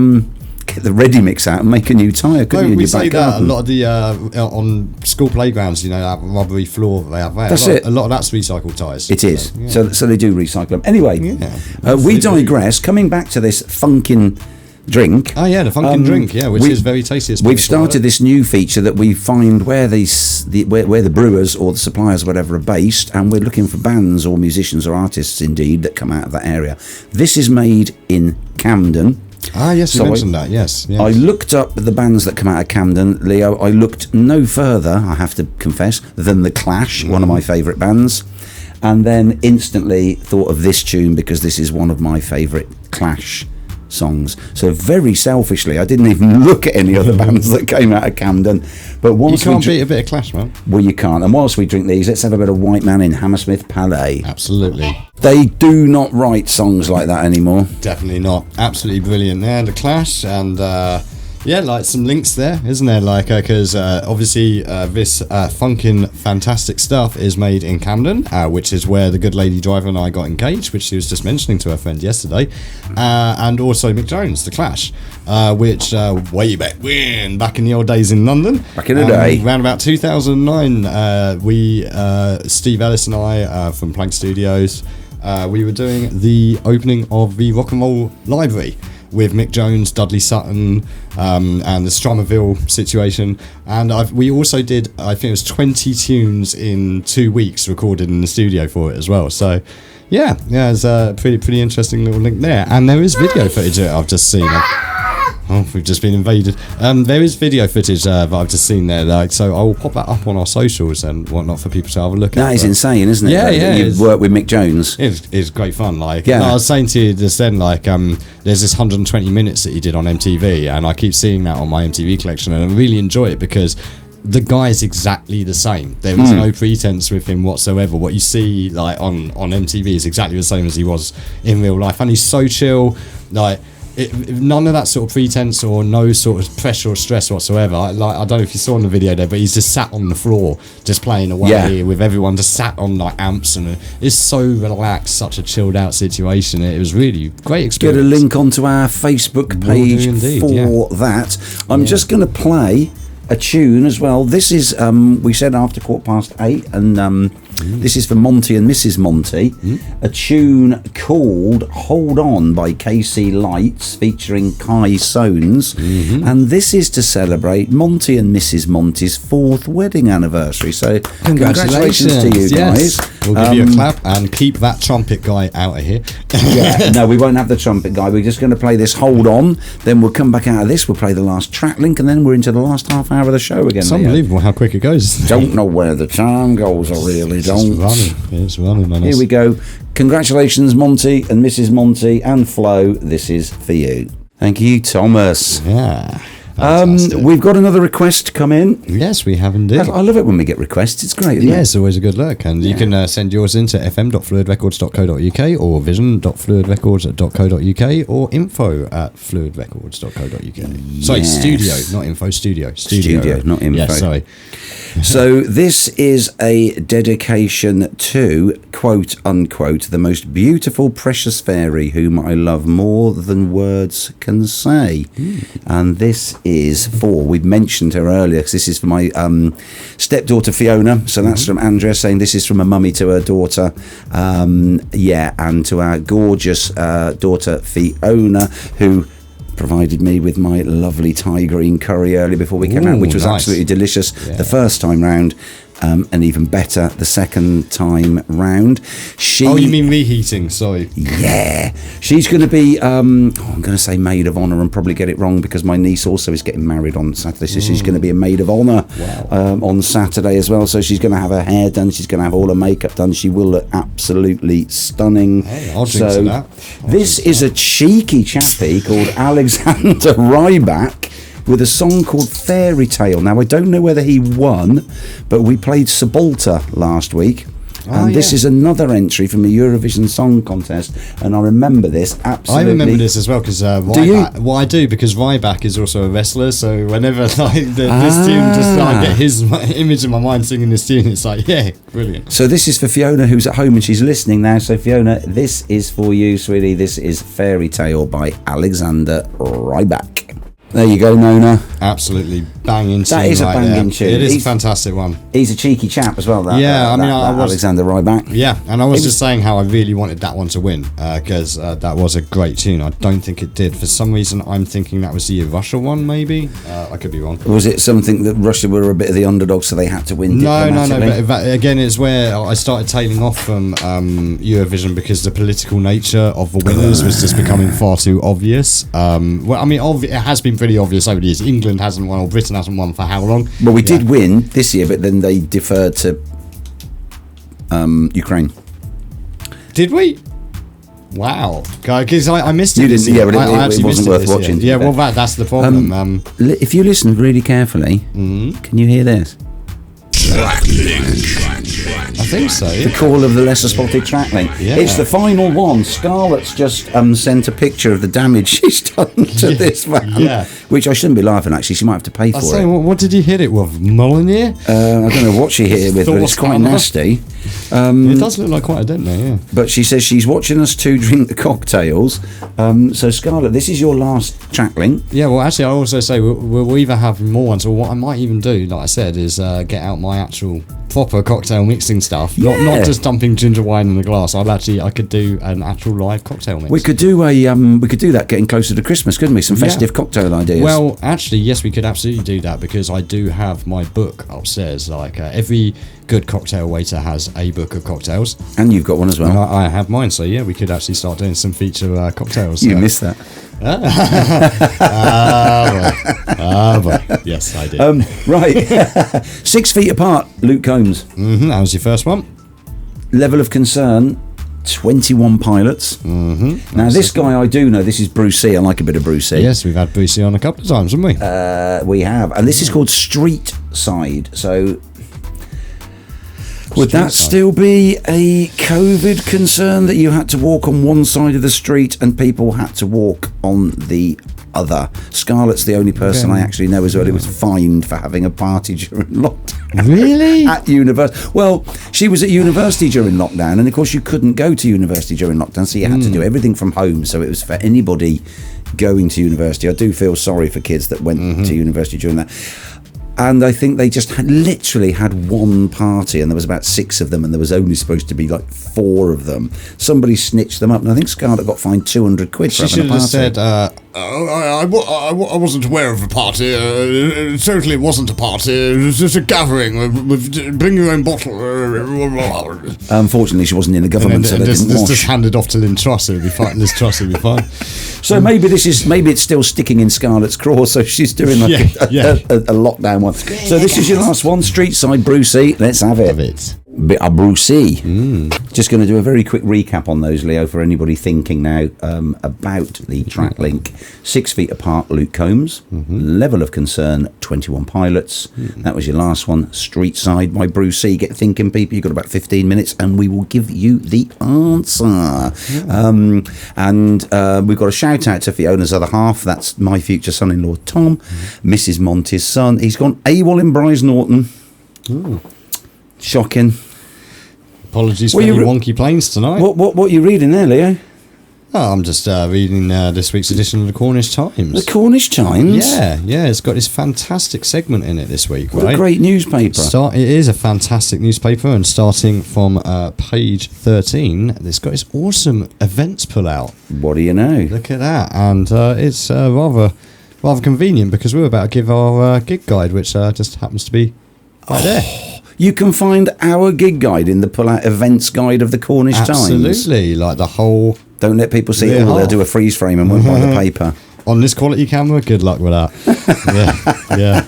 get the ready mix out and make a new tyre, couldn't you? We say that a lot of the on school playgrounds, that rubbery floor they have there. That's it. A lot of that's recycled tyres. It is. So they do recycle them. Anyway, we digress. Coming back to this funkin' drink. Oh yeah, the funkin' drink, which is very tasty. We've started this new feature that we find where the brewers or the suppliers or whatever are based, and we're looking for bands or musicians or artists indeed that come out of that area. This is made in Camden. Ah yes, you mentioned that. Yes. I looked up the bands that come out of Camden, Leo. I looked no further, I have to confess, than The Clash, one of my favourite bands, and then instantly thought of this tune because this is one of my favourite Clash songs. So very selfishly, I didn't even look at any other bands that came out of Camden. But once you can't beat a bit of Clash, man. Well, you can't. And whilst we drink these, let's have a bit of White Man in Hammersmith Palais. Absolutely. They do not write songs like that anymore. Definitely not. Absolutely brilliant there, The Clash, and like some links there, isn't there? Like, because obviously this funkin' fantastic stuff is made in Camden, which is where the good lady driver and I got engaged, which she was just mentioning to her friend yesterday, and also Mick Jones, The Clash, which way back in the old days in London, back in the day, around about 2009, we Steve Ellis and I from Plank Studios, we were doing the opening of the Rock and Roll Library with Mick Jones, Dudley Sutton, and the Stromerville situation. And we also did, I think it was 20 tunes in 2 weeks recorded in the studio for it as well. So, it's a pretty interesting little link there. And there is video footage that I've just seen. We've just been invaded. There is video footage that I've just seen there. So I will pop that up on our socials and whatnot for people to have a look at. That is insane, isn't it? You work with Mick Jones. It's great fun. I was saying to you just then, there's this 120 minutes that he did on MTV, and I keep seeing that on my MTV collection, and I really enjoy it because the guy is exactly the same. There is no pretense with him whatsoever. What you see on MTV is exactly the same as he was in real life, and he's so chill. None of that sort of pretense or no sort of pressure or stress whatsoever. I don't know if you saw in the video there, but he's just sat on the floor just playing away with everyone, just sat on amps, and it's so relaxed, such a chilled out situation. It was really great experience. Get a link onto our Facebook page for that. I'm just going to play a tune as well. This is we said after 8:15, and this is for Monty and Mrs. Monty, a tune called Hold On by KC Lights featuring Kai Soanes, and this is to celebrate Monty and Mrs. Monty's 4th wedding anniversary. So congratulations to you guys. We'll give you a clap and keep that trumpet guy out of here. No, we won't have the trumpet guy. We're just going to play this Hold On, then we'll come back out of this, we'll play the last TrakLink, and then we're into the last half hour of the show again. It's unbelievable how quick it goes. Don't know where the time goes, I really don't. It's running, man. Here we go. Congratulations, Monty and Mrs. Monty and Flo. This is for you. Thank you, Thomas. Yeah. We've got another request come in. Yes, we have indeed. I love it when we get requests. It's great, isn't it? It's always a good look. And you can send yours into fm.fluidrecords.co.uk or vision.fluidrecords.co.uk or info@fluidrecords.co.uk. Sorry, studio, not info, studio. Studio, not info. Yeah, sorry. So this is a dedication to, quote unquote, the most beautiful precious fairy whom I love more than words can say. And this is for, we've mentioned her earlier, because this is for my stepdaughter Fiona. So that's from Andrea saying this is from a mummy to her daughter. And to our gorgeous daughter Fiona, who provided me with my lovely Thai green curry earlier before we came out, which was absolutely delicious the first time round, and even better the second time round. You mean reheating? Sorry. Yeah, she's going to be I'm going to say maid of honour and probably get it wrong because my niece also is getting married on Saturday, so she's going to be a maid of honour on Saturday as well. So she's going to have her hair done, she's going to have all her makeup done, she will look absolutely stunning. I'll drink to that. This is a cheeky chappie called Alexander Ryback with a song called Fairy Tale. Now, I don't know whether he won, but we played Subalta last week. And this is another entry from the Eurovision Song Contest, and I remember this absolutely. I remember this as well because I do because Ryback is also a wrestler. So whenever this tune, just get his image in my mind singing this tune, it's brilliant. So this is for Fiona, who's at home and she's listening now. So Fiona, this is for you, sweetie. This is Fairy Tale by Alexander Ryback. There you go, Nona. Absolutely banging tune. That is a right banging there. tune. It is a fantastic one. He's a cheeky chap as well. I was Alexander Rybak. Yeah, and I was just saying how I really wanted that one to win because that was a great tune. I don't think it did. For some reason, I'm thinking that was the Russia one. Maybe I could be wrong. Was it something that Russia were a bit of the underdog, so they had to win? No. But again, it's where I started tailing off from Eurovision because the political nature of the winners was just becoming far too obvious. It has been pretty obvious over the years. England hasn't won, or Britain hasn't won for how long? Well, we did win this year, but then they deferred to Ukraine. Did we? Wow, because I missed it. You didn't, yeah, but it wasn't worth watching. Yeah, well, that's the problem. If you listen really carefully, can you hear this? I think so. Yeah. The call of the lesser spotted TrakLink. Yeah. It's the final one. Scarlett's just sent a picture of the damage she's done to this van, which I shouldn't be laughing. Actually, she might have to pay for it. What did you hit it with? Molyneux? I don't know what she hit it with, but it's quite nasty. It does look like quite a dent there, yeah. But she says she's watching us two drink the cocktails. So Scarlett, this is your last TrakLink. Yeah, well, actually, I also say we'll either have more ones, or what I might even do, like I said, is get out my actual proper cocktail mixing stuff. Not just dumping ginger wine in the glass. I could do an actual live cocktail mix. We could do that getting closer to Christmas, couldn't we? Some festive cocktail ideas. Well, actually, yes, we could absolutely do that because I do have my book upstairs. Like every good cocktail waiter has a book of cocktails, and you've got one as well. And I have mine, so yeah, we could actually start doing some feature cocktails. You missed that. But yes, I did. Right, 6 feet apart. Luke Combs. That was your first one. Level of concern: 21 pilots. Now this guy I do know. This is Brucey. I like a bit of Brucey. Yes, we've had Brucey on a couple of times, haven't we? We have, and this is called Street Side. So. Would that still be a COVID concern that you had to walk on one side of the street and people had to walk on the other? Scarlett's the only person I actually know as well who was fined for having a party during lockdown. Really? At university. Well, she was at university during lockdown, and of course you couldn't go to university during lockdown, so you had to do everything from home. So it was for anybody going to university. I do feel sorry for kids that went to university during that. And I think they just literally had one party, and there was about 6 of them, and there was only supposed to be like 4 of them. Somebody snitched them up, and I think Scarlett got fined 200 quid for having a party. She should have said, I wasn't aware of a party. Certainly it wasn't a party. It was just a gathering. Bring your own bottle. Unfortunately, she wasn't in the government, so they didn't wash. Just handed off to Lynn Truss. It would be fine. Liz Truss would be fine. So maybe it's still sticking in Scarlett's craw, so she's doing like a lockdown one. So this is your last one, Street Side Brucey. Let's have it. Bit of Brucey. Just going to do a very quick recap on those, Leo, for anybody thinking now about the TrakLink. 6 feet apart, Luke Combs. Level of concern, 21 pilots. That was your last one, Street Side by Brucey. Get thinking, people. You've got about 15 minutes, and we will give you the answer. And we've got a shout out to Fiona's other half. That's my future son-in-law, Tom. Mrs. Monty's son. He's gone AWOL in Bryce Norton. Shocking. Apologies for any wonky planes tonight. What are you reading there, Leo? Oh, I'm just reading this week's edition of the Cornish Times. The Cornish Times? Yeah, it's got this fantastic segment in it this week. What a great newspaper. It is a fantastic newspaper, and starting from page 13, it's got this awesome events pull out. What do you know? Look at that. And it's rather convenient because we're about to give our gig guide, which just happens to be right there. You can find our gig guide in the pull-out events guide of the Cornish Times. Absolutely, like the whole... Don't let people see it, or they'll do a freeze frame and won't buy the paper. On this quality camera, good luck with that. Yeah.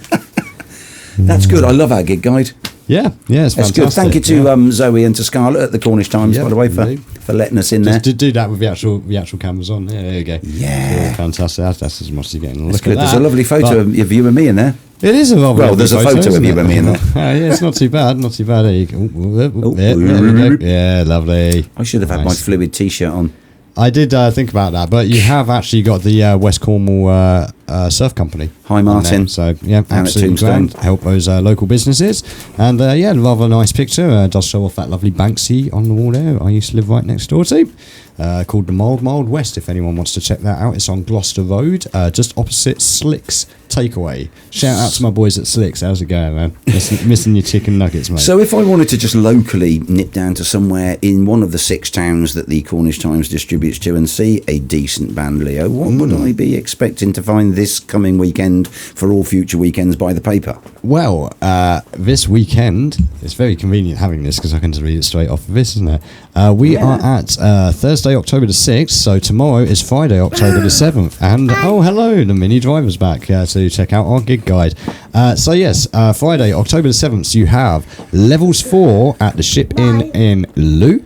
That's good. I love our gig guide. Yeah, it's fantastic. Good. Thank you to Zoe and to Scarlett at the Cornish Times, by the way, for letting us in there. Just do that with the actual cameras on. Yeah, there you go. Yeah. Fantastic. That's as much as you're getting. Look good. at that. There's a lovely photo of you and me in there. It is a lovely Well, there's a photo of you and me in there. Yeah, it's not too bad. There you go. There we go. Yeah, lovely. I should have had my Fluid t-shirt on. I did think about that, but you have actually got the West Cornwall surf company. Hi, Martin. So yeah, absolutely grand. Help those local businesses, and rather nice picture. Does show off that lovely Banksy on the wall there. I used to live right next door to. Called the Mild West. If anyone wants to check that out, it's on Gloucester Road, just opposite Slicks Takeaway. Shout out to my boys at Slicks. How's it going, man? Missing your chicken nuggets, mate. So if I wanted to just locally nip down to somewhere in one of the 6 towns that the Cornish Times distributes to and see a decent band, Leo, what would I be expecting to find this coming weekend for all future weekends by the paper? Well, this weekend, it's very convenient having this because I can just read it straight off of this, isn't it? We are at Thursday, October the 6th, so tomorrow is Friday, October the 7th. And, oh, hello, the Mini Driver's back to check out our gig guide. So, yes, Friday, October the 7th, you have Levels 4 at the Ship Inn in Lou.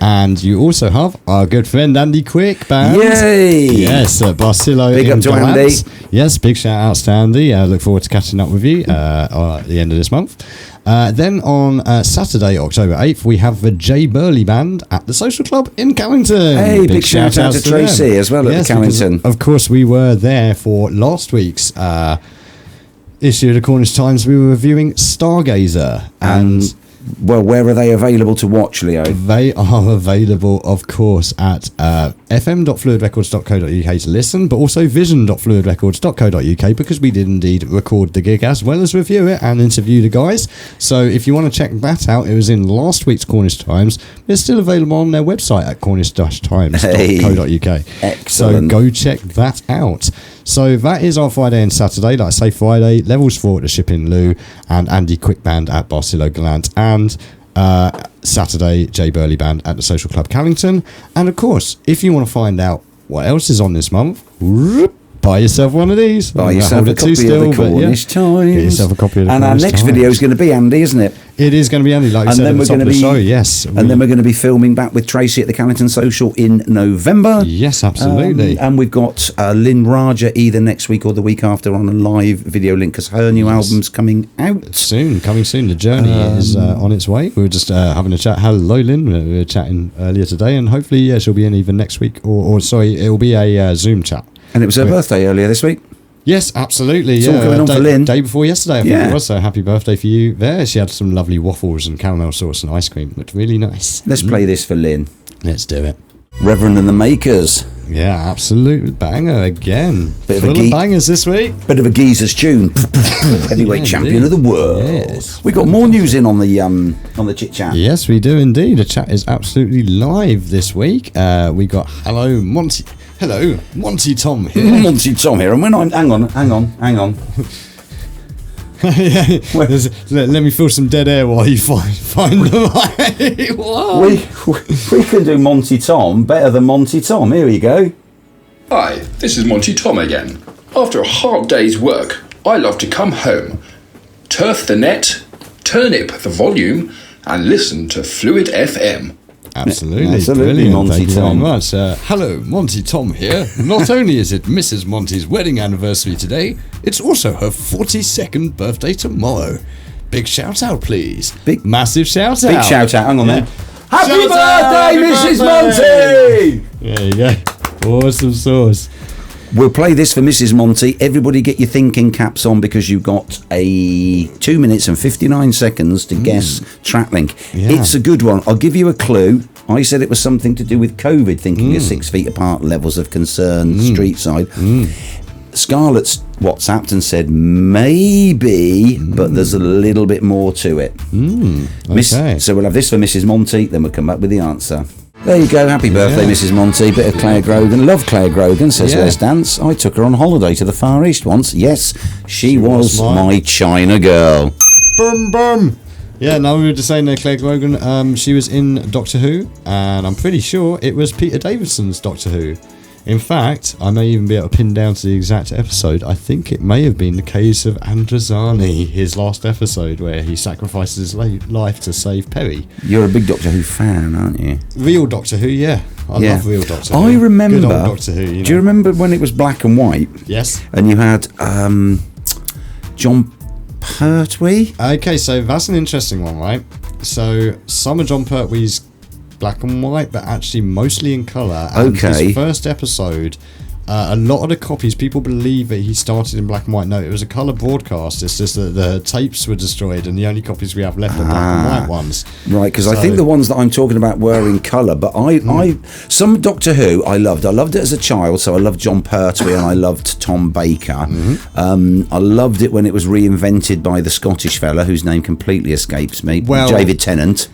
And you also have our good friend Andy Quick band. Yay! Yes, Barcelo. Big up to Andy. Yes, big shout outs to Andy. Look forward to catching up with you at the end of this month. Then on Saturday, October 8th, we have the J Burley Band at the Social Club in Callington. Hey, big shout out to Tracy as well at the Callington. Of course, we were there for last week's issue of the Cornish Times. We were reviewing Stargazer. And well, where are they available to watch, Leo? They are available, of course, at fm.fluidrecords.co.uk to listen, but also vision.fluidrecords.co.uk, because we did indeed record the gig as well as review it and interview the guys. So if you want to check that out, it was in last week's Cornish Times. It's still available on their website at cornish-times.co.uk. Excellent. So go check that out. So that is our Friday and Saturday. Like I say, Friday, Levels 4 at the Ship in Lou, and Andy Quick Band at Barcelo Gallant, and Saturday, J Burley Band at the Social Club Callington. And of course, if you want to find out what else is on this month, buy yourself one of these. Buy yourself a copy of the Cornish Times. Get yourself a copy of the And Cornish our next Times. video is going to be Andy, isn't it? It is going to be Andy, like you said at the top of the show, yes. And then we're going to be filming back with Tracy at the Callington Social in November. Yes, absolutely. And we've got Lynn Raja either next week or the week after on a live video link, because her new album's coming out. Coming soon. The journey is on its way. We were just having a chat. Hello, Lynn. We were chatting earlier today, and hopefully she'll be in either next week or it'll be a Zoom chat. And it was her birthday earlier this week. Yes, absolutely. It's all coming on for Lynn. Day before yesterday, I think it was. So happy birthday for you there. She had some lovely waffles and caramel sauce and ice cream. Looked really nice. Let's play this for Lynn. Let's do it. Reverend and the Makers. Yeah, absolute banger again. Bit Full of bangers this week. Bit of a geezer's tune. Heavyweight champion of the world. Yes. We got more news in on the chit chat. Yes, we do indeed. The chat is absolutely live this week. We got Hello Monty Tom here. Monty Tom here, and when I'm hang on. Let me fill some dead air while you find the mic. We can do Monty Tom better than Monty Tom. Here we go. Hi, this is Monty Tom again. After a hard day's work, I love to come home, turf the net, turnip the volume, and listen to Phluid FM. Absolutely, brilliant. Monty Thank you very much. Hello, Monty Tom here. Not only is it Mrs. Monty's wedding anniversary today, it's also her 42nd birthday tomorrow. Big shout out, please. Massive shout out. Big shout out. Hang on there. Happy birthday, Mrs. Monty! There you go. Awesome sauce. We'll play this for Mrs. Monty. Everybody get your thinking caps on, because you've got a 2 minutes and 59 seconds to guess TrakLink. Yeah. It's a good one. I'll give you a clue. I said it was something to do with COVID, thinking of 6 feet apart, levels of concern, street side. Scarlett's WhatsApped and said maybe, but there's a little bit more to it. Okay. So we'll have this for Mrs. Monty, then we'll come back with the answer. There you go. Happy birthday, Mrs. Monty. Bit of Claire Grogan. Love Claire Grogan, says Les Dance. I took her on holiday to the Far East once. Yes, she was my China girl. Boom, boom. Yeah, no, we were just saying there, Claire Grogan, she was in Doctor Who, and I'm pretty sure it was Peter Davidson's Doctor Who. In fact, I may even be able to pin down to the exact episode. I think it may have been the case of Androzani, his last episode, where he sacrifices his life to save Perry. You're a big Doctor Who fan, aren't you? Real Doctor Who, yeah. I love real Doctor Who. I remember. Good old Doctor Who, you know. Do you remember when it was black and white? Yes. And you had John Pertwee? Okay, so that's an interesting one, right? So some of John Pertwee's black and white, but actually mostly in colour. And his first episode a lot of the copies, people believe that he started in black and white. No, it was a colour broadcast. It's just that the tapes were destroyed and the only copies we have left are black and white ones. Right, because I think the ones that I'm talking about were in colour, but some Doctor Who I loved. I loved it as a child, so I loved John Pertwee and I loved Tom Baker. I loved it when it was reinvented by the Scottish fella whose name completely escapes me, David Tennant.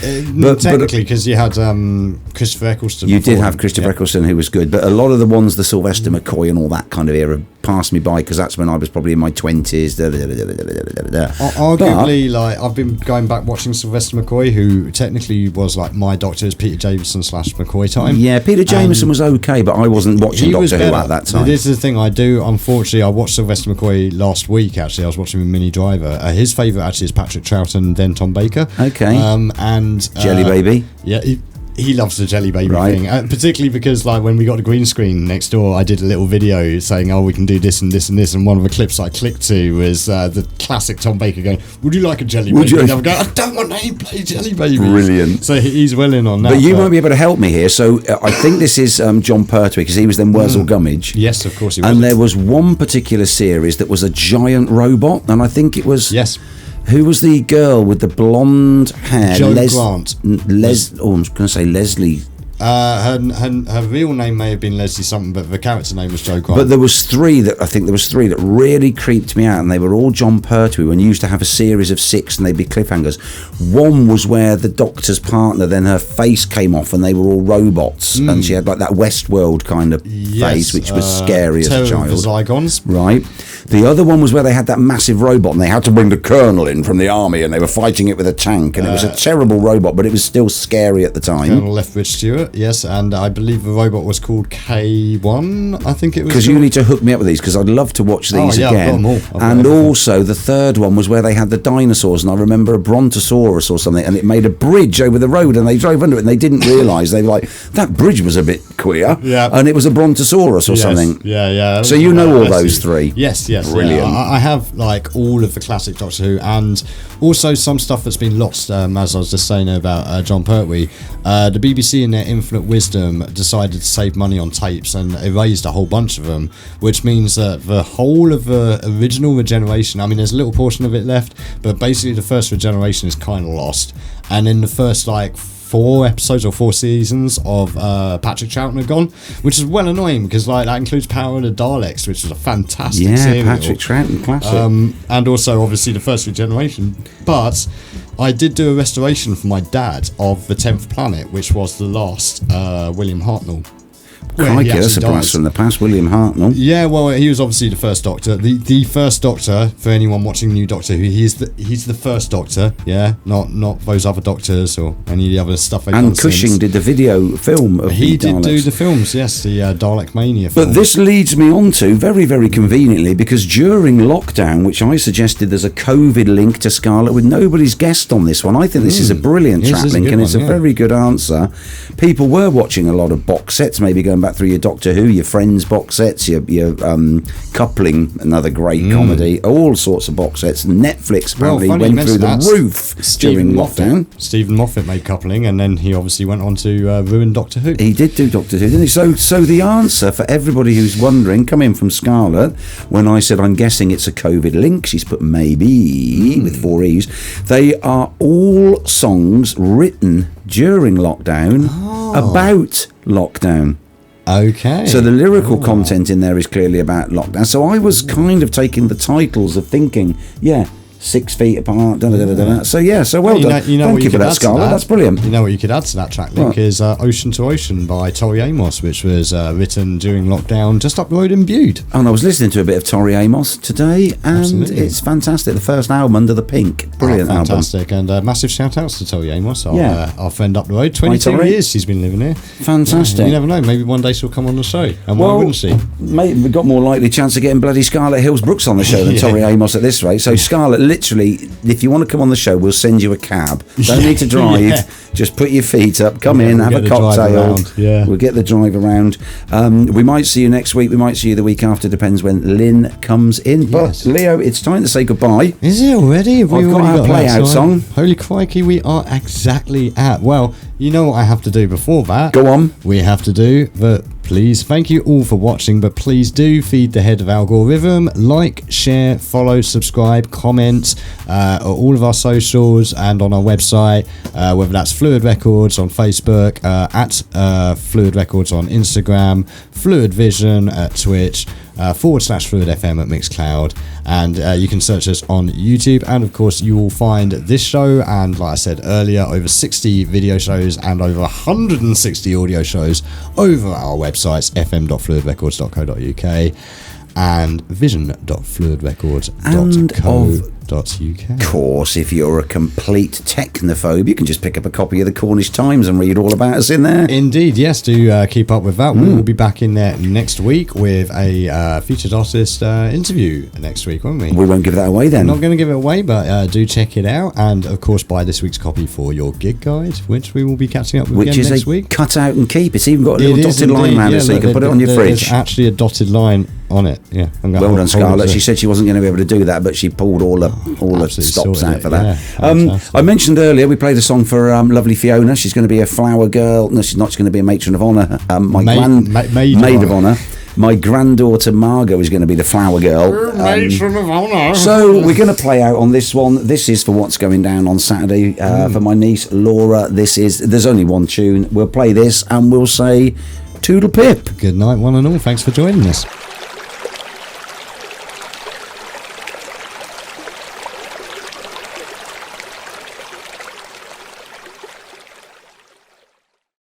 Technically, because you had Christopher Eccleston. You did have Christopher Eccleston, who was good, but a lot of the ones, the Sylvester McCoy and all that kind of era, passed me by because that's when I was probably in my 20s. Arguably, like I've been going back watching Sylvester McCoy, who technically was like my Doctor as Peter Jameson / McCoy time. Yeah, Peter Jameson was okay, but I wasn't watching Doctor Who at that time. This is the thing I do. Unfortunately, I watched Sylvester McCoy last week. Actually, I was watching Mini Driver. His favourite actually is Patrick Troughton, then Tom Baker. Okay. And Jelly Baby. Yeah. He loves the Jelly Baby thing, particularly because like when we got the green screen next door, I did a little video saying, "Oh, we can do this and this and this." And one of the clips I clicked to was the classic Tom Baker going, "Would you like a Jelly Baby?" And I would go, "I don't want to play Jelly Baby." Brilliant. So he's well in on that. But you might be able to help me here. So I think this is John Pertwee because he was then Wurzel Gummidge. Yes, of course he was. And there was one particular series that was a giant robot, and I think it was Who was the girl with the blonde hair? Jo Grant. I'm going to say Leslie. Her real name may have been Leslie something, but the character name was Jo Grant. But there was three that really creeped me out, and they were all John Pertwee. When you used to have a series of 6, and they'd be cliffhangers. One was where the Doctor's partner, then her face came off, and they were all robots, and she had like that Westworld kind of face, which was scary as a child. The Zygons. Right. The other one was where they had that massive robot, and they had to bring the Colonel in from the army, and they were fighting it with a tank, and it was a terrible robot, but it was still scary at the time. Colonel Lethbridge Stewart. Yes, and I believe the robot was called K1, I think it was. Because you need to hook me up with these, because I'd love to watch these again. I've got them all. And also, the third one was where they had the dinosaurs, and I remember a brontosaurus or something, and it made a bridge over the road, and they drove under it, and they didn't realise, they were like, that bridge was a bit queer, and it was a brontosaurus or something. Yeah. So you know all those three? Yes. Brilliant. Yeah. I have like all of the classic Doctor Who, and also some stuff that's been lost, as I was just saying about John Pertwee. The BBC in their infinite wisdom decided to save money on tapes and erased a whole bunch of them, which means that the whole of the original Regeneration, I mean there's a little portion of it left, but basically the first Regeneration is kind of lost, and in the first like 4 episodes or 4 seasons of Patrick Troughton are gone, which is well annoying because like that includes Power of the Daleks, which was a fantastic serial. Patrick Troughton classic. And also obviously the first Regeneration. But I did do a restoration for my dad of the 10th Planet, which was the last William Hartnell. Crikey, that's a blast from the past, William Hartnell. Yeah, well, he was obviously the first Doctor. The first Doctor, for anyone watching New Doctor Who, he's the first Doctor, yeah? Not those other Doctors or any of the other stuff they've done And Cushing since. did the video film of He the did Daleks. do the films, yes, the Dalek Mania film. But this leads me on to, very, very conveniently, because during lockdown, which I suggested there's a COVID link to Scarlet with nobody's guest on this one. I think this is a brilliant TrakLink, and it's a very good answer. People were watching a lot of box sets, maybe going back through your Doctor Who, your Friends box sets, your Coupling, another great comedy, all sorts of box sets. Netflix apparently went through the roof during lockdown. Stephen Moffat made Coupling, and then he obviously went on to ruin Doctor Who. He did do Doctor Who, didn't he? So the answer for everybody who's wondering, coming from Scarlett, when I said I'm guessing it's a COVID link, she's put maybe with 4 E's. They are all songs written during lockdown about lockdown. Okay. So the lyrical content in there is clearly about lockdown. So I was kind of taking the titles of thinking, 6 feet apart, So well done. Thank you for that, Scarlett. That's brilliant. You know what you could add to that track link is Ocean to Ocean by Tori Amos, which was written during lockdown just up the road in Bude. And I was listening to a bit of Tori Amos today, and it's fantastic. The first album, Under the Pink. Brilliant album. Fantastic. And massive shout outs to Tori Amos, our friend up the road. 22 years she's been living here. Fantastic. Yeah, you never know. Maybe one day she'll come on the show. And why wouldn't she? Mate, we've got more likely chance of getting bloody Scarlett Hills Brooks on the show than Tori Amos at this rate. So Scarlett, literally, if you want to come on the show, we'll send you a cab. Don't need to drive. Just put your feet up, come in, have a cocktail. We'll get the drive around. We might see you next week. We might see you the week after. Depends when Lynn comes in. But Leo, it's time to say goodbye. Is it already? I've got our play out song. Holy crikey, we are exactly at. Well, you know what I have to do before that. Go on. We have to do the please. Thank you all for watching, but please do feed the head of algorithm. Like, share, follow, subscribe, comment on all of our socials and on our website, whether that's Phluid Records on Facebook, at Phluid Records on Instagram, Phluid Vision at Twitch, / Phluid FM at Mixcloud, and you can search us on YouTube. And of course you will find this show and, like I said earlier, over 60 video shows and over 160 audio shows over our websites, fm.fluidrecords.co.uk and vision.fluidrecords.co.uk. Of course, if you're a complete technophobe, you can just pick up a copy of the Cornish Times and read all about us in there. Indeed, yes, do keep up with that. We will be back in there next week with a featured artist interview next week, won't we? We won't give that away then. We're not going to give it away, but do check it out. And of course, buy this week's copy for your gig guide, which we will be catching up with again next week. Cut out and keep. It's even got a little dotted line around it, so you can put it on your fridge. There's actually a dotted line on it. Yeah. Well done, Scarlett. She said she wasn't going to be able to do that, but she pulled all the stops out for that. Yeah, I mentioned earlier we played a song for lovely Fiona. She's going to be a flower girl. No, she's not. She's going to be a matron of honour. Maid of honour. My granddaughter Margot is going to be the flower girl. Matron of honour. So we're going to play out on this one. This is for what's going down on Saturday for my niece Laura. There's only one tune. We'll play this and we'll say toodle pip. Good night, one and all. Thanks for joining us.